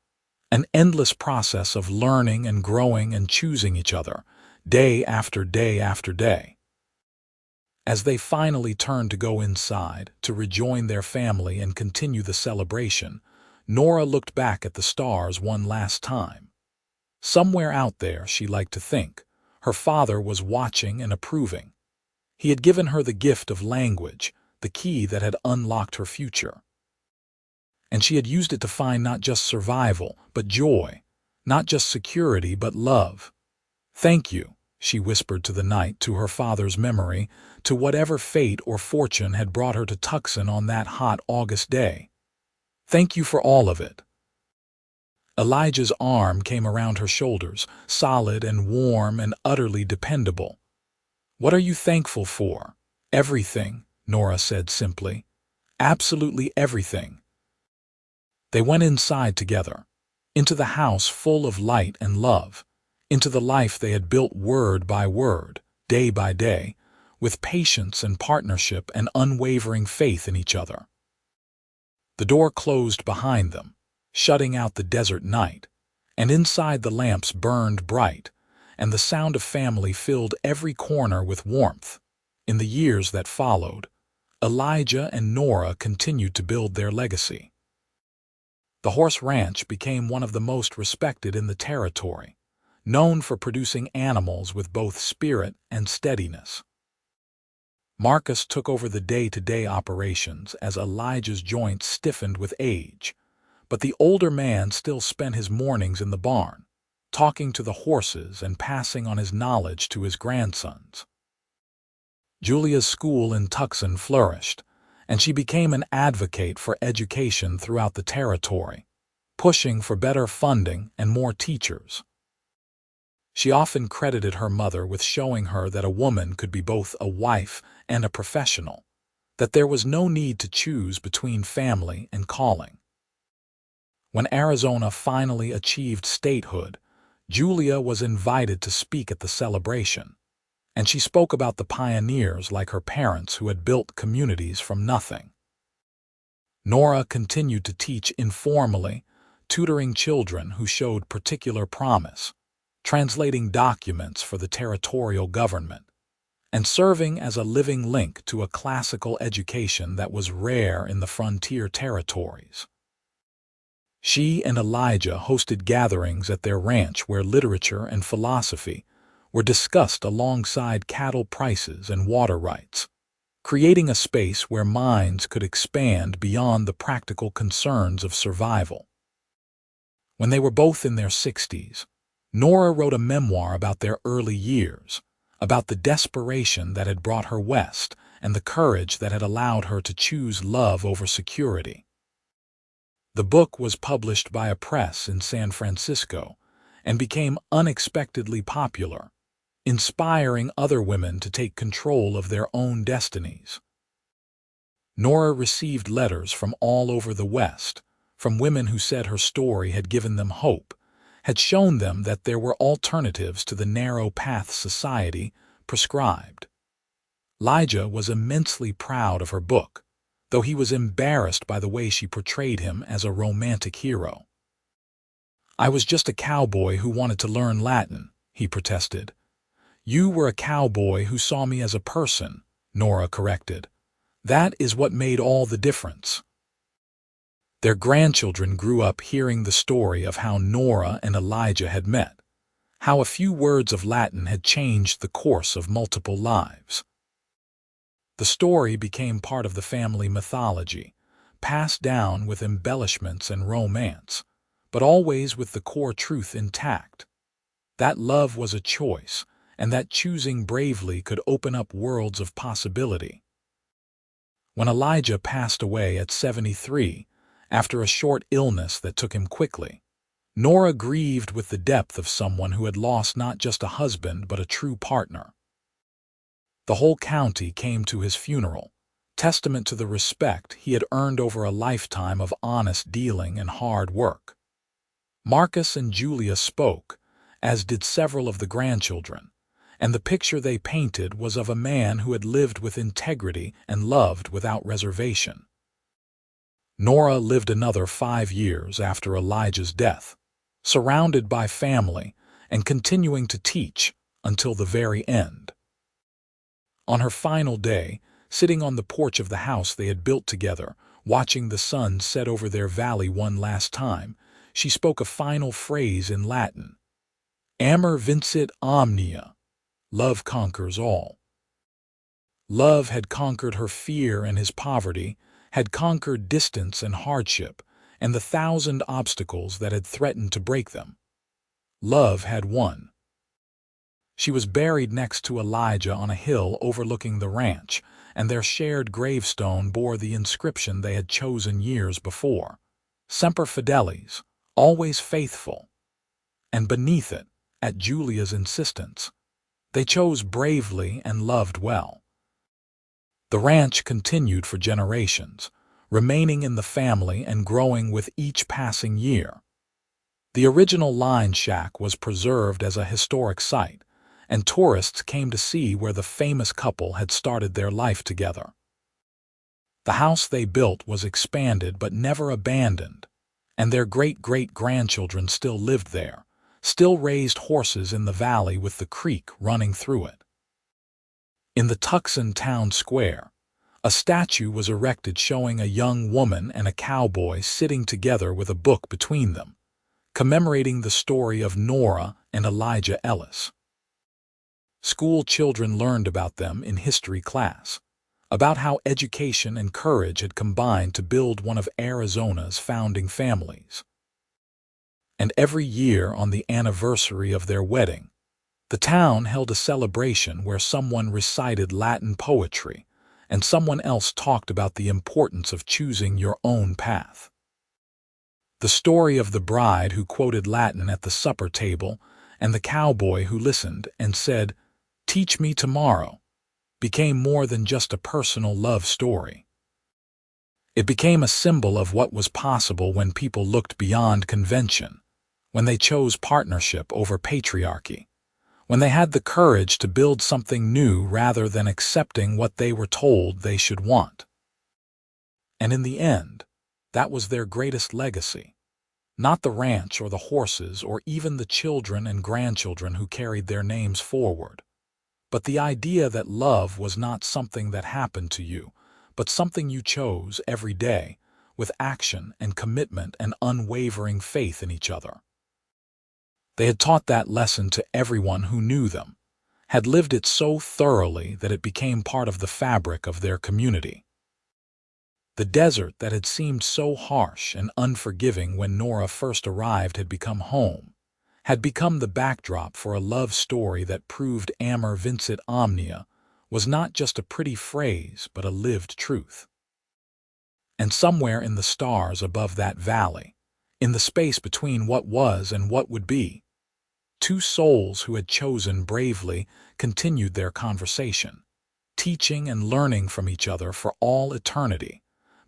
an endless process of learning and growing and choosing each other, day after day after day. As they finally turned to go inside, to rejoin their family and continue the celebration, Nora looked back at the stars one last time. Somewhere out there, she liked to think, her father was watching and approving. He had given her the gift of language, the key that had unlocked her future. And she had used it to find not just survival, but joy, not just security, but love. "Thank you," she whispered to the night, to her father's memory, to whatever fate or fortune had brought her to Tucson on that hot August day. "Thank you for all of it." Elijah's arm came around her shoulders, solid and warm and utterly dependable. "What are you thankful for?" "Everything," Nora said simply. "Absolutely everything." They went inside together, into the house full of light and love, into the life they had built word by word, day by day, with patience and partnership and unwavering faith in each other. The door closed behind them, shutting out the desert night, and inside the lamps burned bright, and the sound of family filled every corner with warmth. In the years that followed, Elijah and Nora continued to build their legacy. The horse ranch became one of the most respected in the territory, known for producing animals with both spirit and steadiness. Marcus took over the day-to-day operations as Elijah's joints stiffened with age, but the older man still spent his mornings in the barn, talking to the horses and passing on his knowledge to his grandsons. Julia's school in Tucson flourished, and she became an advocate for education throughout the territory, pushing for better funding and more teachers. She often credited her mother with showing her that a woman could be both a wife and a professional, that there was no need to choose between family and calling. When Arizona finally achieved statehood, Julia was invited to speak at the celebration, and she spoke about the pioneers like her parents who had built communities from nothing. Nora continued to teach informally, tutoring children who showed particular promise, translating documents for the territorial government, and serving as a living link to a classical education that was rare in the frontier territories. She and Elijah hosted gatherings at their ranch where literature and philosophy were discussed alongside cattle prices and water rights, creating a space where minds could expand beyond the practical concerns of survival. When they were both in their 60s, Nora wrote a memoir about their early years, about the desperation that had brought her west and the courage that had allowed her to choose love over security. The book was published by a press in San Francisco and became unexpectedly popular, inspiring other women to take control of their own destinies. Nora received letters from all over the West, from women who said her story had given them hope, had shown them that there were alternatives to the narrow path society prescribed. Elijah was immensely proud of her book, though he was embarrassed by the way she portrayed him as a romantic hero. "I was just a cowboy who wanted to learn Latin," he protested. "You were a cowboy who saw me as a person," Nora corrected. "That is what made all the difference." Their grandchildren grew up hearing the story of how Nora and Elijah had met, how a few words of Latin had changed the course of multiple lives. The story became part of the family mythology, passed down with embellishments and romance, but always with the core truth intact. That love was a choice, and that choosing bravely could open up worlds of possibility. When Elijah passed away at 73, after a short illness that took him quickly, Nora grieved with the depth of someone who had lost not just a husband but a true partner. The whole county came to his funeral, testament to the respect he had earned over a lifetime of honest dealing and hard work. Marcus and Julia spoke, as did several of the grandchildren, and the picture they painted was of a man who had lived with integrity and loved without reservation. Nora lived another 5 years after Elijah's death, surrounded by family and continuing to teach until the very end. On her final day, sitting on the porch of the house they had built together, watching the sun set over their valley one last time, she spoke a final phrase in Latin. Amor vincit omnia. Love conquers all. Love had conquered her fear and his poverty, had conquered distance and hardship, and the 1,000 obstacles that had threatened to break them. Love had won. She was buried next to Elijah on a hill overlooking the ranch, and their shared gravestone bore the inscription they had chosen years before. Semper Fidelis, always faithful. And beneath it, at Julia's insistence, they chose bravely and loved well. The ranch continued for generations, remaining in the family and growing with each passing year. The original line shack was preserved as a historic site, and tourists came to see where the famous couple had started their life together. The house they built was expanded but never abandoned, and their great-great-grandchildren still lived there, still raised horses in the valley with the creek running through it. In the Tucson town square, a statue was erected showing a young woman and a cowboy sitting together with a book between them, commemorating the story of Nora and Elijah Ellis. School children learned about them in history class, about how education and courage had combined to build one of Arizona's founding families. And every year on the anniversary of their wedding, the town held a celebration where someone recited Latin poetry and someone else talked about the importance of choosing your own path. The story of the bride who quoted Latin at the supper table and the cowboy who listened and said, "Teach me tomorrow," became more than just a personal love story. It became a symbol of what was possible when people looked beyond convention, when they chose partnership over patriarchy, when they had the courage to build something new rather than accepting what they were told they should want. And in the end, that was their greatest legacy. Not the ranch or the horses or even the children and grandchildren who carried their names forward, but the idea that love was not something that happened to you, but something you chose every day, with action and commitment and unwavering faith in each other. They had taught that lesson to everyone who knew them, had lived it so thoroughly that it became part of the fabric of their community. The desert that had seemed so harsh and unforgiving when Nora first arrived had become home, had become the backdrop for a love story that proved Amor vincit omnia was not just a pretty phrase but a lived truth. And somewhere in the stars above that valley, in the space between what was and what would be, two souls who had chosen bravely continued their conversation, teaching and learning from each other for all eternity,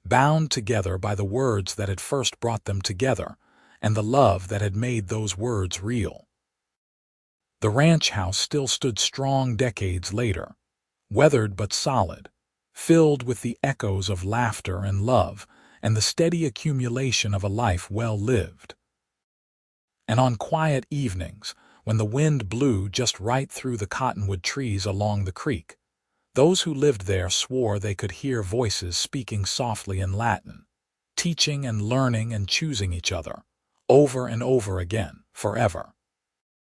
bound together by the words that had first brought them together and the love that had made those words real. The ranch house still stood strong decades later, weathered but solid, filled with the echoes of laughter and love and the steady accumulation of a life well lived. And on quiet evenings, when the wind blew just right through the cottonwood trees along the creek, those who lived there swore they could hear voices speaking softly in Latin, teaching and learning and choosing each other, over and over again, forever.